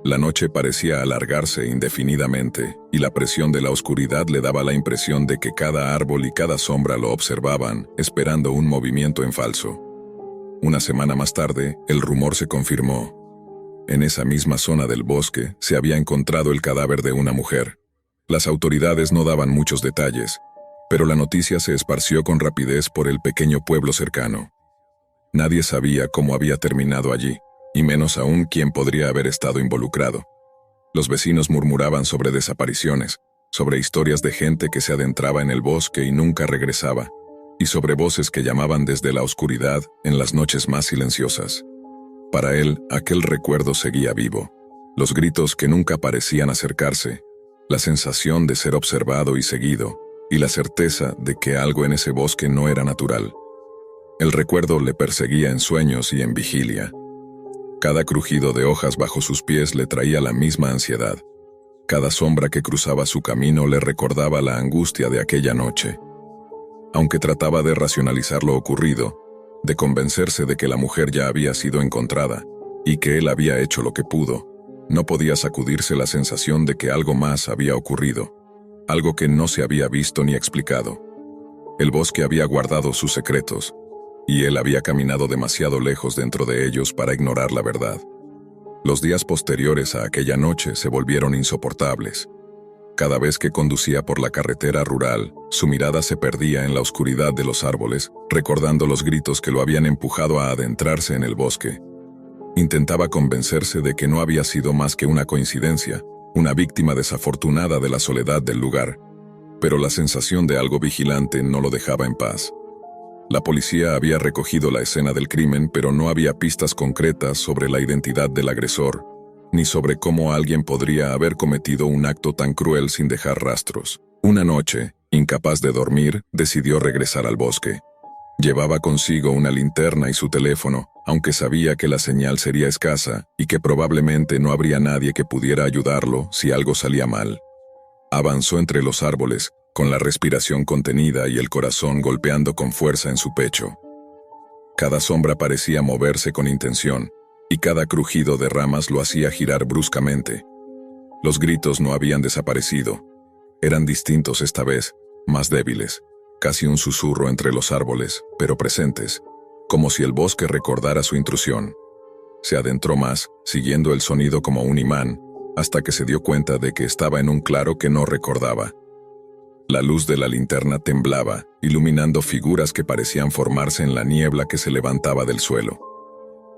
La noche parecía alargarse indefinidamente, y la presión de la oscuridad le daba la impresión de que cada árbol y cada sombra lo observaban, esperando un movimiento en falso. Una semana más tarde, el rumor se confirmó. En esa misma zona del bosque se había encontrado el cadáver de una mujer. Las autoridades no daban muchos detalles, pero la noticia se esparció con rapidez por el pequeño pueblo cercano. Nadie sabía cómo había terminado allí, y menos aún quién podría haber estado involucrado. Los vecinos murmuraban sobre desapariciones, sobre historias de gente que se adentraba en el bosque y nunca regresaba, y sobre voces que llamaban desde la oscuridad en las noches más silenciosas. Para él, aquel recuerdo seguía vivo. Los gritos que nunca parecían acercarse, la sensación de ser observado y seguido, y la certeza de que algo en ese bosque no era natural. El recuerdo le perseguía en sueños y en vigilia. Cada crujido de hojas bajo sus pies le traía la misma ansiedad. Cada sombra que cruzaba su camino le recordaba la angustia de aquella noche. Aunque trataba de racionalizar lo ocurrido, de convencerse de que la mujer ya había sido encontrada, y que él había hecho lo que pudo, no podía sacudirse la sensación de que algo más había ocurrido, algo que no se había visto ni explicado. El bosque había guardado sus secretos, y él había caminado demasiado lejos dentro de ellos para ignorar la verdad. Los días posteriores a aquella noche se volvieron insoportables. Cada vez que conducía por la carretera rural, su mirada se perdía en la oscuridad de los árboles, recordando los gritos que lo habían empujado a adentrarse en el bosque. Intentaba convencerse de que no había sido más que una coincidencia, una víctima desafortunada de la soledad del lugar, pero la sensación de algo vigilante no lo dejaba en paz. La policía había recogido la escena del crimen, pero no había pistas concretas sobre la identidad del agresor, ni sobre cómo alguien podría haber cometido un acto tan cruel sin dejar rastros. Una noche, incapaz de dormir, decidió regresar al bosque. Llevaba consigo una linterna y su teléfono, aunque sabía que la señal sería escasa y que probablemente no habría nadie que pudiera ayudarlo si algo salía mal. Avanzó entre los árboles, con la respiración contenida y el corazón golpeando con fuerza en su pecho. Cada sombra parecía moverse con intención, y cada crujido de ramas lo hacía girar bruscamente. Los gritos no habían desaparecido. Eran distintos esta vez, más débiles, casi un susurro entre los árboles, pero presentes, como si el bosque recordara su intrusión. Se adentró más, siguiendo el sonido como un imán, hasta que se dio cuenta de que estaba en un claro que no recordaba. La luz de la linterna temblaba, iluminando figuras que parecían formarse en la niebla que se levantaba del suelo.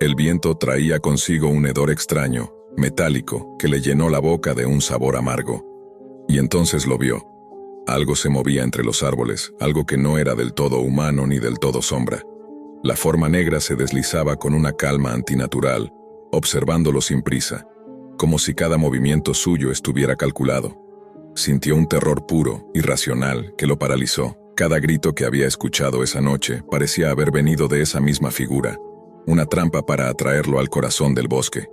El viento traía consigo un hedor extraño, metálico, que le llenó la boca de un sabor amargo. Y entonces lo vio. Algo se movía entre los árboles, algo que no era del todo humano ni del todo sombra. La forma negra se deslizaba con una calma antinatural, observándolo sin prisa, como si cada movimiento suyo estuviera calculado. Sintió un terror puro, irracional, que lo paralizó. Cada grito que había escuchado esa noche parecía haber venido de esa misma figura, una trampa para atraerlo al corazón del bosque.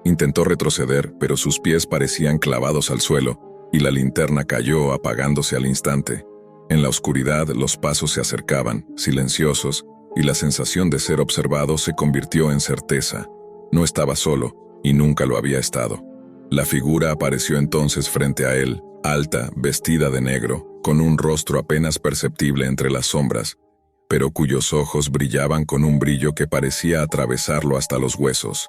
Intentó retroceder, pero sus pies parecían clavados al suelo, y la linterna cayó apagándose al instante. En la oscuridad los pasos se acercaban, silenciosos, y la sensación de ser observado se convirtió en certeza. No estaba solo, y nunca lo había estado. La figura apareció entonces frente a él, alta, vestida de negro, con un rostro apenas perceptible entre las sombras, pero cuyos ojos brillaban con un brillo que parecía atravesarlo hasta los huesos.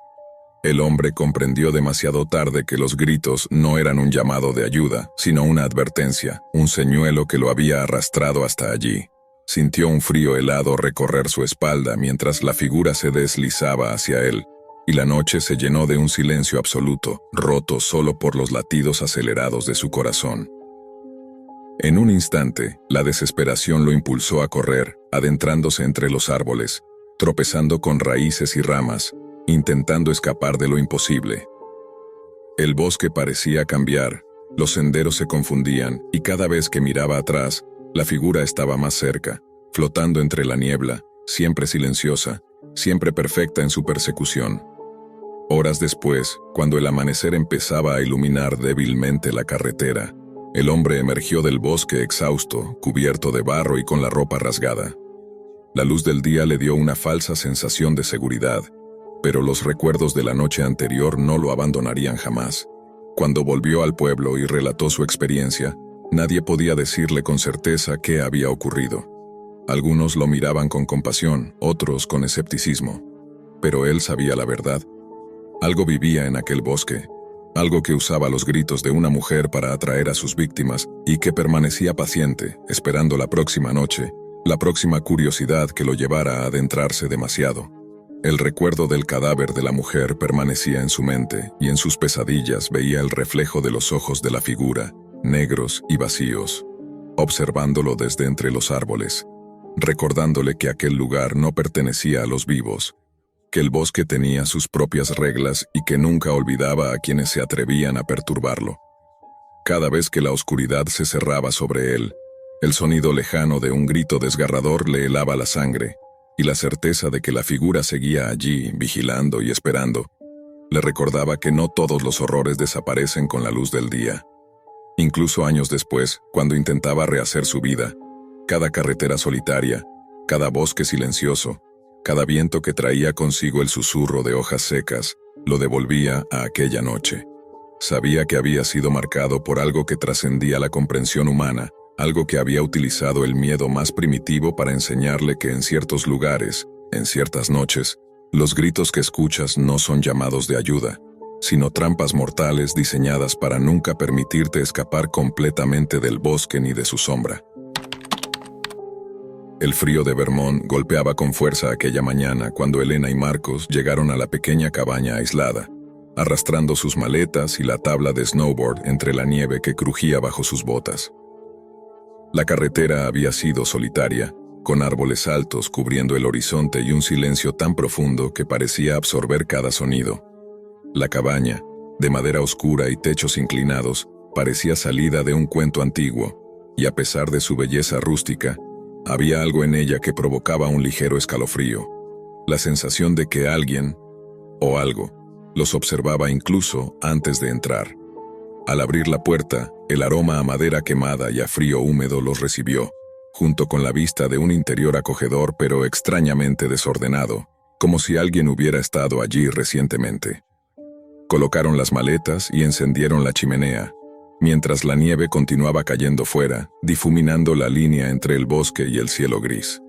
El hombre comprendió demasiado tarde que los gritos no eran un llamado de ayuda, sino una advertencia, un señuelo que lo había arrastrado hasta allí. Sintió un frío helado recorrer su espalda mientras la figura se deslizaba hacia él, y la noche se llenó de un silencio absoluto, roto solo por los latidos acelerados de su corazón. En un instante, la desesperación lo impulsó a correr, adentrándose entre los árboles, tropezando con raíces y ramas, intentando escapar de lo imposible. El bosque parecía cambiar, los senderos se confundían, y cada vez que miraba atrás, la figura estaba más cerca, flotando entre la niebla, siempre silenciosa, siempre perfecta en su persecución. Horas después, cuando el amanecer empezaba a iluminar débilmente la carretera, El hombre emergió del bosque exhausto, cubierto de barro y con la ropa rasgada. La luz del día le dio una falsa sensación de seguridad, pero los recuerdos de la noche anterior no lo abandonarían jamás. Cuando volvió al pueblo y relató su experiencia, nadie podía decirle con certeza qué había ocurrido. Algunos lo miraban con compasión, otros con escepticismo. Pero él sabía la verdad. Algo vivía en aquel bosque, algo que usaba los gritos de una mujer para atraer a sus víctimas y que permanecía paciente, esperando la próxima noche, la próxima curiosidad que lo llevara a adentrarse demasiado. El recuerdo del cadáver de la mujer permanecía en su mente y en sus pesadillas veía el reflejo de los ojos de la figura, negros y vacíos, observándolo desde entre los árboles, recordándole que aquel lugar no pertenecía a los vivos, que el bosque tenía sus propias reglas y que nunca olvidaba a quienes se atrevían a perturbarlo. Cada vez que la oscuridad se cerraba sobre él, el sonido lejano de un grito desgarrador le helaba la sangre, y la certeza de que la figura seguía allí, vigilando y esperando, le recordaba que no todos los horrores desaparecen con la luz del día. Incluso años después, cuando intentaba rehacer su vida, cada carretera solitaria, cada bosque silencioso, cada viento que traía consigo el susurro de hojas secas, lo devolvía a aquella noche. Sabía que había sido marcado por algo que trascendía la comprensión humana, algo que había utilizado el miedo más primitivo para enseñarle que en ciertos lugares, en ciertas noches, los gritos que escuchas no son llamados de ayuda, sino trampas mortales diseñadas para nunca permitirte escapar completamente del bosque ni de su sombra. El frío de Vermont golpeaba con fuerza aquella mañana cuando Elena y Marcos llegaron a la pequeña cabaña aislada, arrastrando sus maletas y la tabla de snowboard entre la nieve que crujía bajo sus botas. La carretera había sido solitaria, con árboles altos cubriendo el horizonte y un silencio tan profundo que parecía absorber cada sonido. La cabaña, de madera oscura y techos inclinados, parecía salida de un cuento antiguo, y a pesar de su belleza rústica, había algo en ella que provocaba un ligero escalofrío, la sensación de que alguien, o algo, los observaba incluso antes de entrar. Al abrir la puerta, el aroma a madera quemada y a frío húmedo los recibió, junto con la vista de un interior acogedor pero extrañamente desordenado, como si alguien hubiera estado allí recientemente. Colocaron las maletas y encendieron la chimenea, mientras la nieve continuaba cayendo fuera, difuminando la línea entre el bosque y el cielo gris.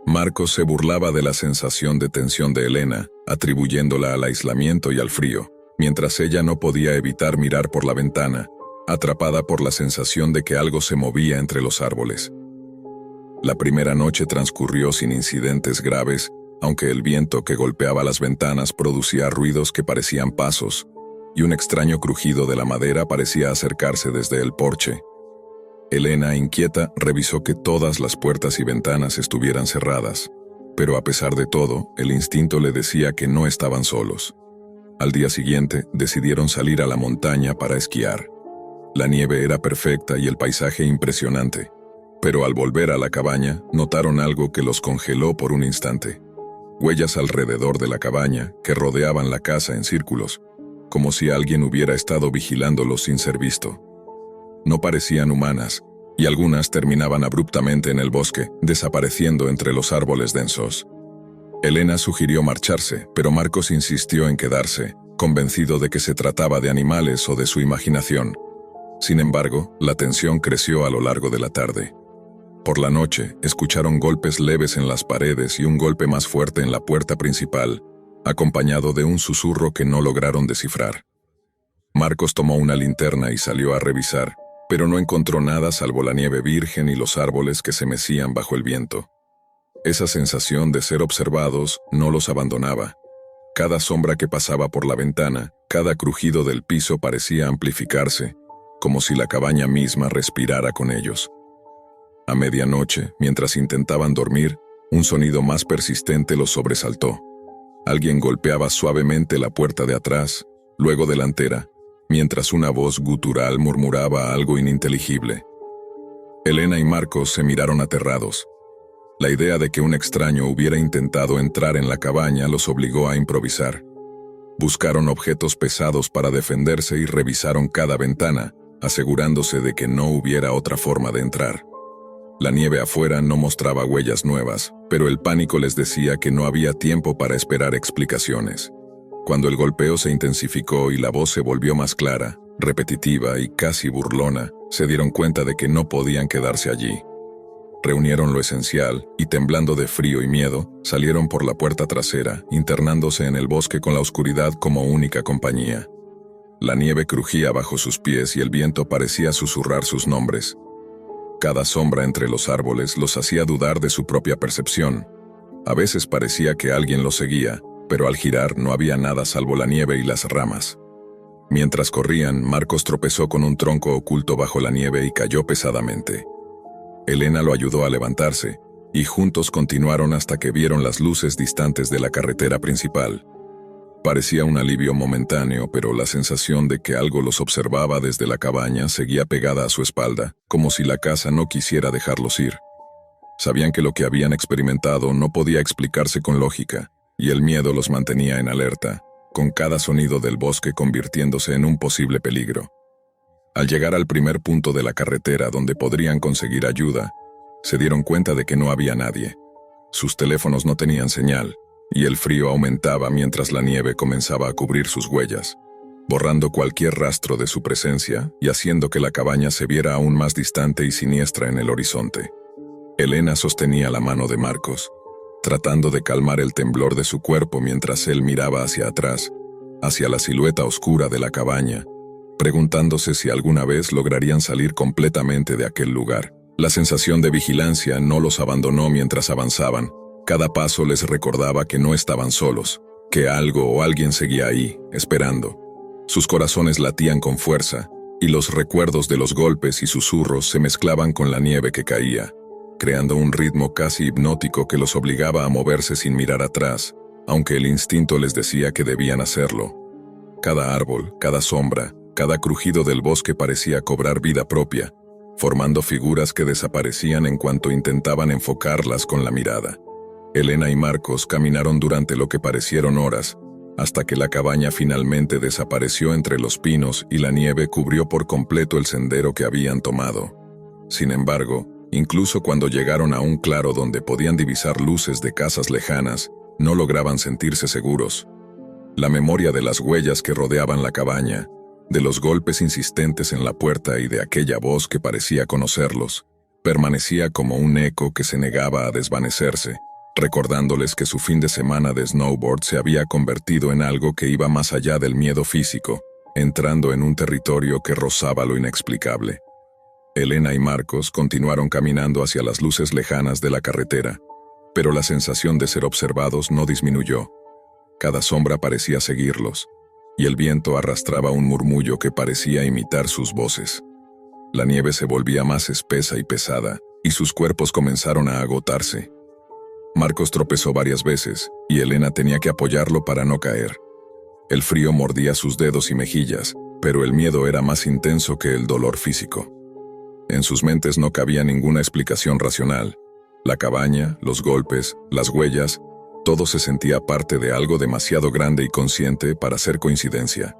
Marcos se burlaba de la sensación de tensión de Elena, atribuyéndola al aislamiento y al frío, mientras ella no podía evitar mirar por la ventana, atrapada por la sensación de que algo se movía entre los árboles. La primera noche transcurrió sin incidentes graves, aunque el viento que golpeaba las ventanas producía ruidos que parecían pasos, y un extraño crujido de la madera parecía acercarse desde el porche. Elena, inquieta, revisó que todas las puertas y ventanas estuvieran cerradas, pero a pesar de todo, el instinto le decía que no estaban solos. Al día siguiente, decidieron salir a la montaña para esquiar. La nieve era perfecta y el paisaje impresionante, pero al volver a la cabaña, notaron algo que los congeló por un instante. Huellas alrededor de la cabaña que rodeaban la casa en círculos, como si alguien hubiera estado vigilándolos sin ser visto. No parecían humanas, y algunas terminaban abruptamente en el bosque, desapareciendo entre los árboles densos. Elena sugirió marcharse, pero Marcos insistió en quedarse, convencido de que se trataba de animales o de su imaginación. Sin embargo, la tensión creció a lo largo de la tarde. Por la noche, escucharon golpes leves en las paredes y un golpe más fuerte en la puerta principal, acompañado de un susurro que no lograron descifrar. Marcos tomó una linterna y salió a revisar, pero no encontró nada salvo la nieve virgen y los árboles que se mecían bajo el viento. Esa sensación de ser observados no los abandonaba. Cada sombra que pasaba por la ventana, cada crujido del piso parecía amplificarse, como si la cabaña misma respirara con ellos. A medianoche, mientras intentaban dormir, un sonido más persistente los sobresaltó. Alguien golpeaba suavemente la puerta de atrás, luego delantera, mientras una voz gutural murmuraba algo ininteligible. Elena y Marcos se miraron aterrados. La idea de que un extraño hubiera intentado entrar en la cabaña los obligó a improvisar. Buscaron objetos pesados para defenderse y revisaron cada ventana, asegurándose de que no hubiera otra forma de entrar. La nieve afuera no mostraba huellas nuevas, pero el pánico les decía que no había tiempo para esperar explicaciones. Cuando el golpeo se intensificó y la voz se volvió más clara, repetitiva y casi burlona, se dieron cuenta de que no podían quedarse allí. Reunieron lo esencial y, temblando de frío y miedo, salieron por la puerta trasera, internándose en el bosque con la oscuridad como única compañía. La nieve crujía bajo sus pies y el viento parecía susurrar sus nombres. Cada sombra entre los árboles los hacía dudar de su propia percepción. A veces parecía que alguien los seguía, pero al girar no había nada salvo la nieve y las ramas. Mientras corrían, Marcos tropezó con un tronco oculto bajo la nieve y cayó pesadamente. Elena lo ayudó a levantarse, y juntos continuaron hasta que vieron las luces distantes de la carretera principal. Parecía un alivio momentáneo, pero la sensación de que algo los observaba desde la cabaña seguía pegada a su espalda, como si la casa no quisiera dejarlos ir. Sabían que lo que habían experimentado no podía explicarse con lógica, y el miedo los mantenía en alerta, con cada sonido del bosque convirtiéndose en un posible peligro. Al llegar al primer punto de la carretera donde podrían conseguir ayuda, se dieron cuenta de que no había nadie. Sus teléfonos no tenían señal, y el frío aumentaba mientras la nieve comenzaba a cubrir sus huellas, borrando cualquier rastro de su presencia y haciendo que la cabaña se viera aún más distante y siniestra en el horizonte. Elena sostenía la mano de Marcos, tratando de calmar el temblor de su cuerpo mientras él miraba hacia atrás, hacia la silueta oscura de la cabaña, preguntándose si alguna vez lograrían salir completamente de aquel lugar. La sensación de vigilancia no los abandonó mientras avanzaban. Cada paso les recordaba que no estaban solos, que algo o alguien seguía ahí, esperando. Sus corazones latían con fuerza, y los recuerdos de los golpes y susurros se mezclaban con la nieve que caía, creando un ritmo casi hipnótico que los obligaba a moverse sin mirar atrás, aunque el instinto les decía que debían hacerlo. Cada árbol, cada sombra, cada crujido del bosque parecía cobrar vida propia, formando figuras que desaparecían en cuanto intentaban enfocarlas con la mirada. Elena y Marcos caminaron durante lo que parecieron horas, hasta que la cabaña finalmente desapareció entre los pinos y la nieve cubrió por completo el sendero que habían tomado. Sin embargo, incluso cuando llegaron a un claro donde podían divisar luces de casas lejanas, no lograban sentirse seguros. La memoria de las huellas que rodeaban la cabaña, de los golpes insistentes en la puerta y de aquella voz que parecía conocerlos, permanecía como un eco que se negaba a desvanecerse, recordándoles que su fin de semana de snowboard se había convertido en algo que iba más allá del miedo físico, entrando en un territorio que rozaba lo inexplicable. Elena y Marcos continuaron caminando hacia las luces lejanas de la carretera, pero la sensación de ser observados no disminuyó. Cada sombra parecía seguirlos, y el viento arrastraba un murmullo que parecía imitar sus voces. La nieve se volvía más espesa y pesada, y sus cuerpos comenzaron a agotarse. Marcos tropezó varias veces, y Elena tenía que apoyarlo para no caer. El frío mordía sus dedos y mejillas, pero el miedo era más intenso que el dolor físico. En sus mentes no cabía ninguna explicación racional. La cabaña, los golpes, las huellas, todo se sentía parte de algo demasiado grande y consciente para ser coincidencia.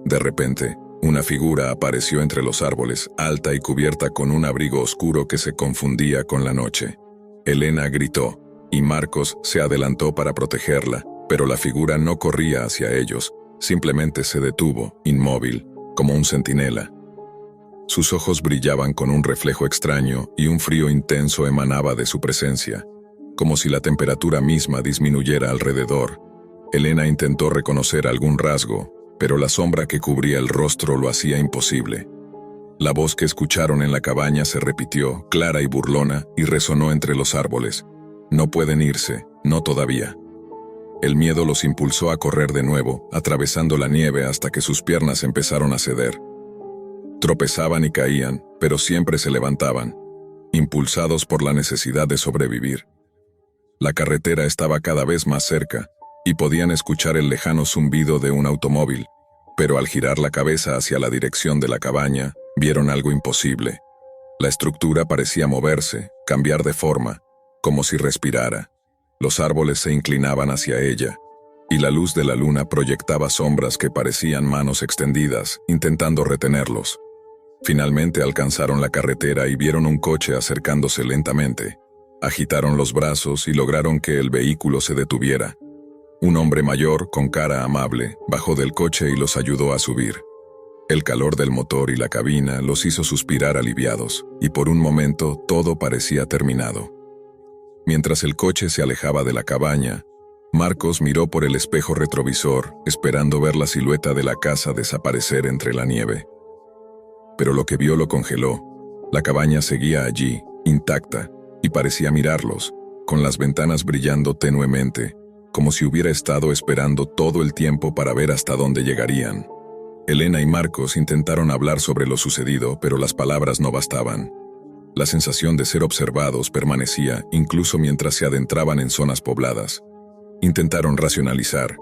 De repente, una figura apareció entre los árboles, alta y cubierta con un abrigo oscuro que se confundía con la noche. Elena gritó, y Marcos se adelantó para protegerla, pero la figura no corría hacia ellos, simplemente se detuvo, inmóvil, como un centinela. Sus ojos brillaban con un reflejo extraño y un frío intenso emanaba de su presencia, como si la temperatura misma disminuyera alrededor. Elena intentó reconocer algún rasgo, pero la sombra que cubría el rostro lo hacía imposible. La voz que escucharon en la cabaña se repitió, clara y burlona, y resonó entre los árboles. No pueden irse, no todavía. El miedo los impulsó a correr de nuevo, atravesando la nieve hasta que sus piernas empezaron a ceder. Tropezaban y caían, pero siempre se levantaban, impulsados por la necesidad de sobrevivir. La carretera estaba cada vez más cerca, y podían escuchar el lejano zumbido de un automóvil, pero al girar la cabeza hacia la dirección de la cabaña, vieron algo imposible. La estructura parecía moverse, cambiar de forma, como si respirara. Los árboles se inclinaban hacia ella, y la luz de la luna proyectaba sombras que parecían manos extendidas, intentando retenerlos. Finalmente alcanzaron la carretera y vieron un coche acercándose lentamente. Agitaron los brazos y lograron que el vehículo se detuviera. Un hombre mayor, con cara amable, bajó del coche y los ayudó a subir. El calor del motor y la cabina los hizo suspirar aliviados, y por un momento todo parecía terminado. Mientras el coche se alejaba de la cabaña, Marcos miró por el espejo retrovisor, esperando ver la silueta de la casa desaparecer entre la nieve. Pero lo que vio lo congeló. La cabaña seguía allí, intacta, y parecía mirarlos, con las ventanas brillando tenuemente, como si hubiera estado esperando todo el tiempo para ver hasta dónde llegarían. Elena y Marcos intentaron hablar sobre lo sucedido, pero las palabras no bastaban. La sensación de ser observados permanecía incluso mientras se adentraban en zonas pobladas. Intentaron racionalizar.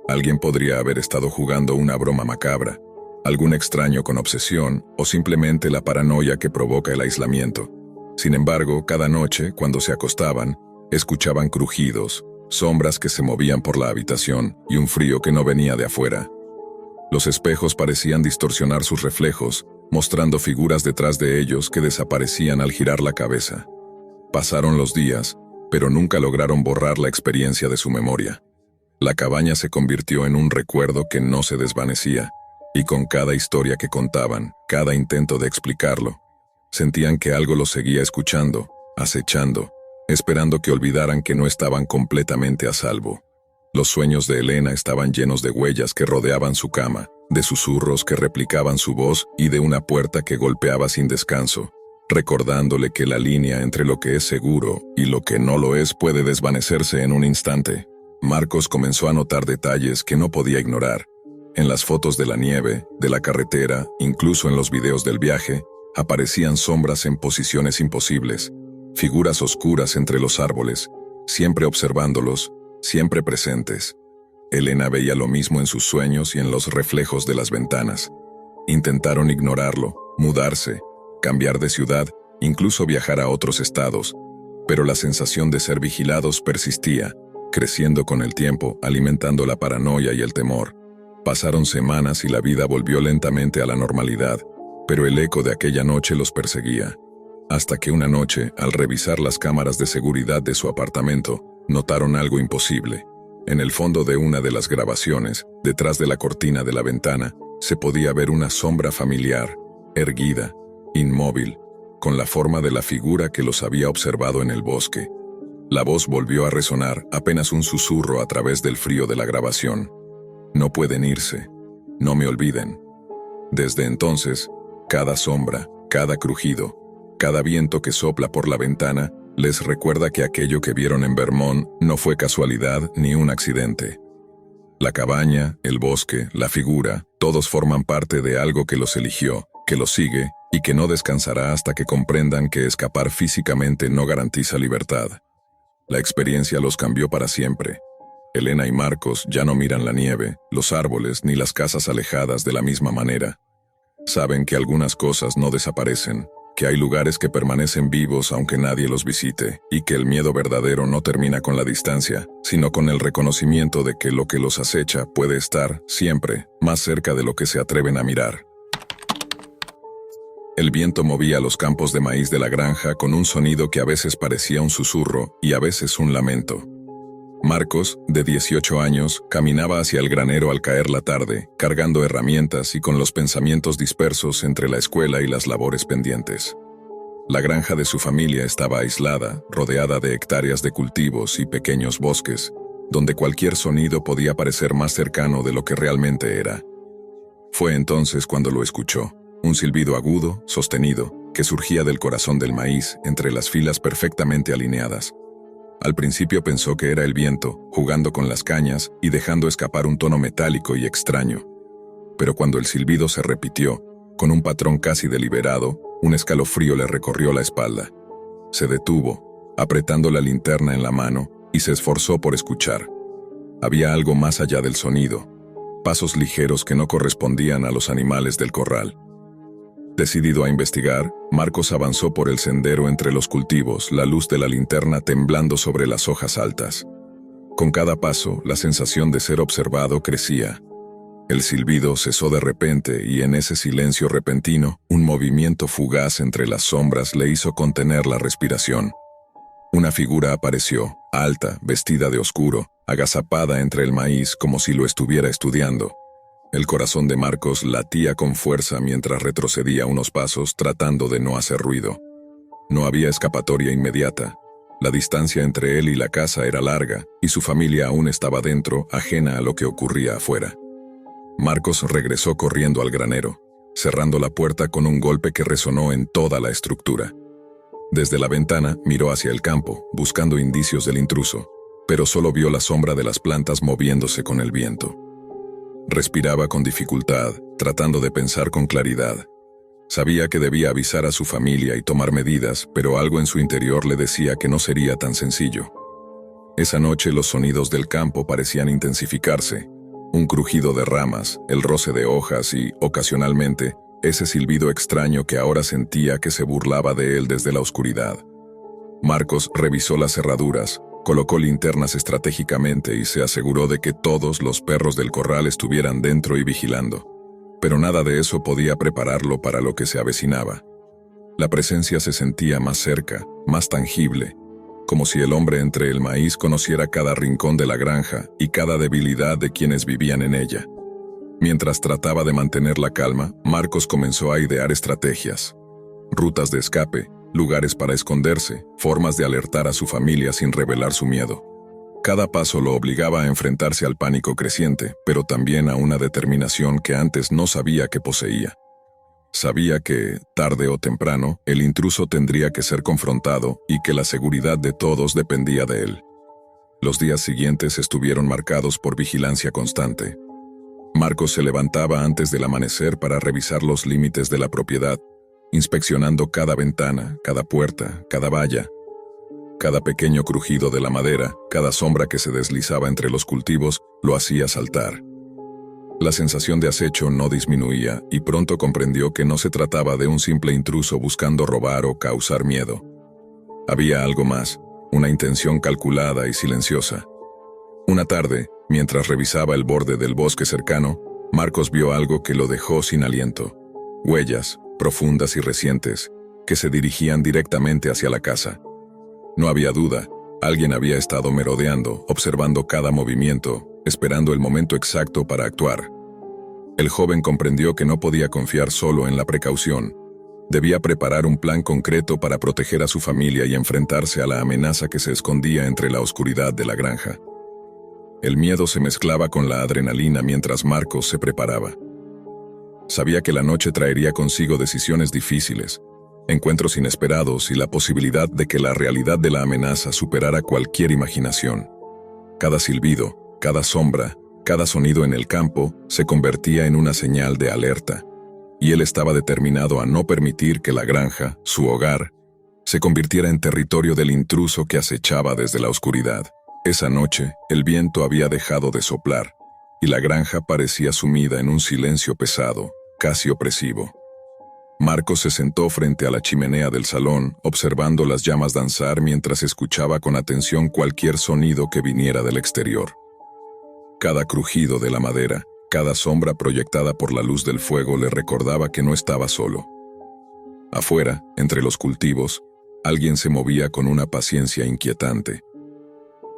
Alguien podría haber estado jugando una broma macabra, algún extraño con obsesión o simplemente la paranoia que provoca el aislamiento. Sin embargo, cada noche, cuando se acostaban, escuchaban crujidos, sombras que se movían por la habitación y un frío que no venía de afuera. Los espejos parecían distorsionar sus reflejos, mostrando figuras detrás de ellos que desaparecían al girar la cabeza. Pasaron los días, pero nunca lograron borrar la experiencia de su memoria. La cabaña se convirtió en un recuerdo que no se desvanecía, y con cada historia que contaban, cada intento de explicarlo, sentían que algo los seguía escuchando, acechando, esperando que olvidaran que no estaban completamente a salvo. Los sueños de Elena estaban llenos de huellas que rodeaban su cama, de susurros que replicaban su voz y de una puerta que golpeaba sin descanso, recordándole que la línea entre lo que es seguro y lo que no lo es puede desvanecerse en un instante. Marcos comenzó a notar detalles que no podía ignorar. En las fotos de la nieve, de la carretera, incluso en los videos del viaje, aparecían sombras en posiciones imposibles, figuras oscuras entre los árboles, siempre observándolos, siempre presentes. Elena veía lo mismo en sus sueños y en los reflejos de las ventanas. Intentaron ignorarlo, mudarse, cambiar de ciudad, incluso viajar a otros estados, pero la sensación de ser vigilados persistía, creciendo con el tiempo, alimentando la paranoia y el temor. Pasaron semanas y la vida volvió lentamente a la normalidad, pero el eco de aquella noche los perseguía. Hasta que una noche, al revisar las cámaras de seguridad de su apartamento, notaron algo imposible. En el fondo de una de las grabaciones, detrás de la cortina de la ventana, se podía ver una sombra familiar, erguida, inmóvil, con la forma de la figura que los había observado en el bosque. La voz volvió a resonar, apenas un susurro a través del frío de la grabación. No pueden irse. No me olviden. Desde entonces, cada sombra, cada crujido, cada viento que sopla por la ventana, les recuerda que aquello que vieron en Vermont no fue casualidad ni un accidente. La cabaña, el bosque, la figura, todos forman parte de algo que los eligió, que los sigue y que no descansará hasta que comprendan que escapar físicamente no garantiza libertad. La experiencia los cambió para siempre. Elena y Marcos ya no miran la nieve, los árboles ni las casas alejadas de la misma manera. Saben que algunas cosas no desaparecen, que hay lugares que permanecen vivos aunque nadie los visite, y que el miedo verdadero no termina con la distancia, sino con el reconocimiento de que lo que los acecha puede estar, siempre, más cerca de lo que se atreven a mirar. El viento movía los campos de maíz de la granja con un sonido que a veces parecía un susurro y a veces un lamento. Marcos, de 18 años, caminaba hacia el granero al caer la tarde, cargando herramientas y con los pensamientos dispersos entre la escuela y las labores pendientes. La granja de su familia estaba aislada, rodeada de hectáreas de cultivos y pequeños bosques, donde cualquier sonido podía parecer más cercano de lo que realmente era. Fue entonces cuando lo escuchó, un silbido agudo, sostenido, que surgía del corazón del maíz entre las filas perfectamente alineadas. Al principio pensó que era el viento, jugando con las cañas y dejando escapar un tono metálico y extraño. Pero cuando el silbido se repitió, con un patrón casi deliberado, un escalofrío le recorrió la espalda. Se detuvo, apretando la linterna en la mano, y se esforzó por escuchar. Había algo más allá del sonido, pasos ligeros que no correspondían a los animales del corral. Decidido a investigar, Marcos avanzó por el sendero entre los cultivos, la luz de la linterna temblando sobre las hojas altas. Con cada paso, la sensación de ser observado crecía. El silbido cesó de repente y en ese silencio repentino, un movimiento fugaz entre las sombras le hizo contener la respiración. Una figura apareció, alta, vestida de oscuro, agazapada entre el maíz como si lo estuviera estudiando. El corazón de Marcos latía con fuerza mientras retrocedía unos pasos tratando de no hacer ruido. No había escapatoria inmediata. La distancia entre él y la casa era larga, y su familia aún estaba dentro, ajena a lo que ocurría afuera. Marcos regresó corriendo al granero, cerrando la puerta con un golpe que resonó en toda la estructura. Desde la ventana miró hacia el campo, buscando indicios del intruso, pero solo vio la sombra de las plantas moviéndose con el viento. Respiraba con dificultad, tratando de pensar con claridad. Sabía que debía avisar a su familia y tomar medidas, pero algo en su interior le decía que no sería tan sencillo. Esa noche los sonidos del campo parecían intensificarse. Un crujido de ramas, el roce de hojas y, ocasionalmente, ese silbido extraño que ahora sentía que se burlaba de él desde la oscuridad. Marcos revisó las cerraduras, colocó linternas estratégicamente y se aseguró de que todos los perros del corral estuvieran dentro y vigilando. Pero nada de eso podía prepararlo para lo que se avecinaba. La presencia se sentía más cerca, más tangible, como si el hombre entre el maíz conociera cada rincón de la granja y cada debilidad de quienes vivían en ella. Mientras trataba de mantener la calma, Marcos comenzó a idear estrategias. Rutas de escape, lugares para esconderse, formas de alertar a su familia sin revelar su miedo. Cada paso lo obligaba a enfrentarse al pánico creciente, pero también a una determinación que antes no sabía que poseía. Sabía que, tarde o temprano, el intruso tendría que ser confrontado y que la seguridad de todos dependía de él. Los días siguientes estuvieron marcados por vigilancia constante. Marcos se levantaba antes del amanecer para revisar los límites de la propiedad, inspeccionando cada ventana, cada puerta, cada valla. Cada pequeño crujido de la madera, cada sombra que se deslizaba entre los cultivos, lo hacía saltar. La sensación de acecho no disminuía y pronto comprendió que no se trataba de un simple intruso buscando robar o causar miedo. Había algo más, una intención calculada y silenciosa. Una tarde, mientras revisaba el borde del bosque cercano, Marcos vio algo que lo dejó sin aliento. Huellas, profundas y recientes, que se dirigían directamente hacia la casa. No había duda, alguien había estado merodeando, observando cada movimiento, esperando el momento exacto para actuar. El joven comprendió que no podía confiar solo en la precaución. Debía preparar un plan concreto para proteger a su familia y enfrentarse a la amenaza que se escondía entre la oscuridad de la granja. El miedo se mezclaba con la adrenalina mientras Marcos se preparaba. Sabía que la noche traería consigo decisiones difíciles, encuentros inesperados y la posibilidad de que la realidad de la amenaza superara cualquier imaginación. Cada silbido, cada sombra, cada sonido en el campo se convertía en una señal de alerta, y él estaba determinado a no permitir que la granja, su hogar, se convirtiera en territorio del intruso que acechaba desde la oscuridad. Esa noche, el viento había dejado de soplar, y la granja parecía sumida en un silencio pesado, casi opresivo. Marcos se sentó frente a la chimenea del salón, observando las llamas danzar mientras escuchaba con atención cualquier sonido que viniera del exterior. Cada crujido de la madera, cada sombra proyectada por la luz del fuego le recordaba que no estaba solo. Afuera, entre los cultivos, alguien se movía con una paciencia inquietante.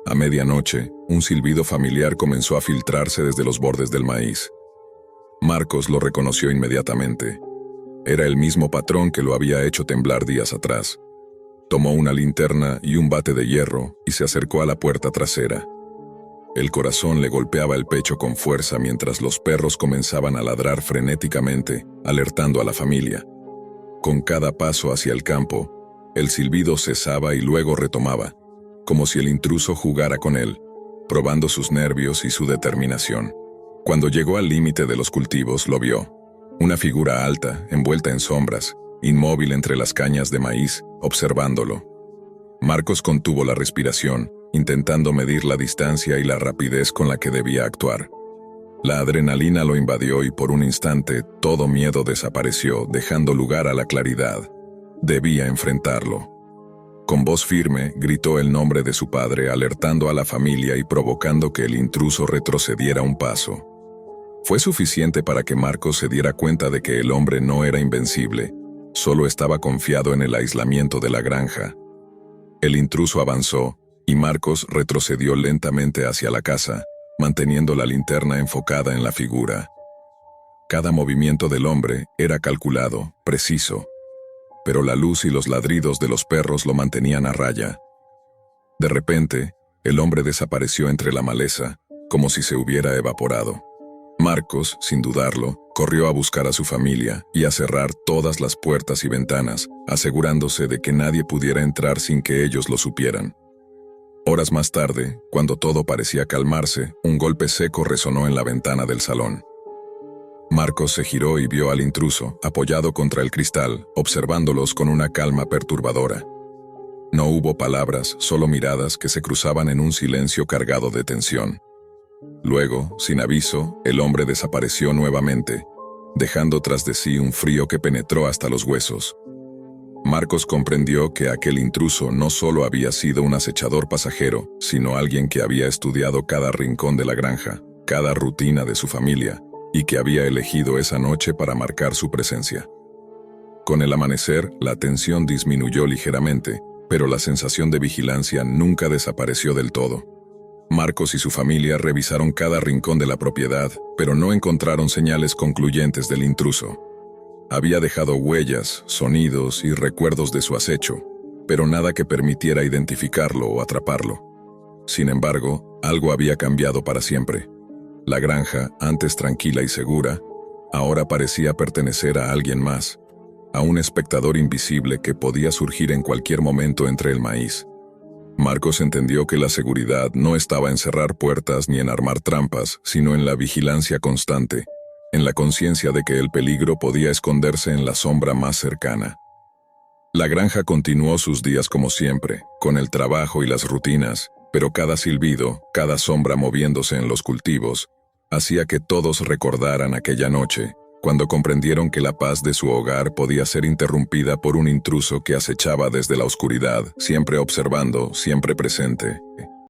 A medianoche, un silbido familiar comenzó a filtrarse desde los bordes del maíz. Marcos lo reconoció inmediatamente. Era el mismo patrón que lo había hecho temblar días atrás. Tomó una linterna y un bate de hierro y se acercó a la puerta trasera. El corazón le golpeaba el pecho con fuerza mientras los perros comenzaban a ladrar frenéticamente, alertando a la familia. Con cada paso hacia el campo, el silbido cesaba y luego retomaba, como si el intruso jugara con él, probando sus nervios y su determinación. Cuando llegó al límite de los cultivos, lo vio. Una figura alta, envuelta en sombras, inmóvil entre las cañas de maíz, observándolo. Marcos contuvo la respiración, intentando medir la distancia y la rapidez con la que debía actuar. La adrenalina lo invadió y por un instante todo miedo desapareció, dejando lugar a la claridad. Debía enfrentarlo. Con voz firme, gritó el nombre de su padre, alertando a la familia y provocando que el intruso retrocediera un paso. Fue suficiente para que Marcos se diera cuenta de que el hombre no era invencible, solo estaba confiado en el aislamiento de la granja. El intruso avanzó, y Marcos retrocedió lentamente hacia la casa, manteniendo la linterna enfocada en la figura. Cada movimiento del hombre era calculado, preciso, pero la luz y los ladridos de los perros lo mantenían a raya. De repente, el hombre desapareció entre la maleza, como si se hubiera evaporado. Marcos, sin dudarlo, corrió a buscar a su familia y a cerrar todas las puertas y ventanas, asegurándose de que nadie pudiera entrar sin que ellos lo supieran. Horas más tarde, cuando todo parecía calmarse, un golpe seco resonó en la ventana del salón. Marcos se giró y vio al intruso, apoyado contra el cristal, observándolos con una calma perturbadora. No hubo palabras, solo miradas que se cruzaban en un silencio cargado de tensión. Luego, sin aviso, el hombre desapareció nuevamente, dejando tras de sí un frío que penetró hasta los huesos. Marcos comprendió que aquel intruso no solo había sido un acechador pasajero, sino alguien que había estudiado cada rincón de la granja, cada rutina de su familia, y que había elegido esa noche para marcar su presencia. Con el amanecer, la tensión disminuyó ligeramente, pero la sensación de vigilancia nunca desapareció del todo. Marcos y su familia revisaron cada rincón de la propiedad, pero no encontraron señales concluyentes del intruso. Había dejado huellas, sonidos y recuerdos de su acecho, pero nada que permitiera identificarlo o atraparlo. Sin embargo, algo había cambiado para siempre. La granja, antes tranquila y segura, ahora parecía pertenecer a alguien más, a un espectador invisible que podía surgir en cualquier momento entre el maíz. Marcos entendió que la seguridad no estaba en cerrar puertas ni en armar trampas, sino en la vigilancia constante, en la conciencia de que el peligro podía esconderse en la sombra más cercana. La granja continuó sus días como siempre, con el trabajo y las rutinas, pero cada silbido, cada sombra moviéndose en los cultivos, hacía que todos recordaran aquella noche, cuando comprendieron que la paz de su hogar podía ser interrumpida por un intruso que acechaba desde la oscuridad, siempre observando, siempre presente.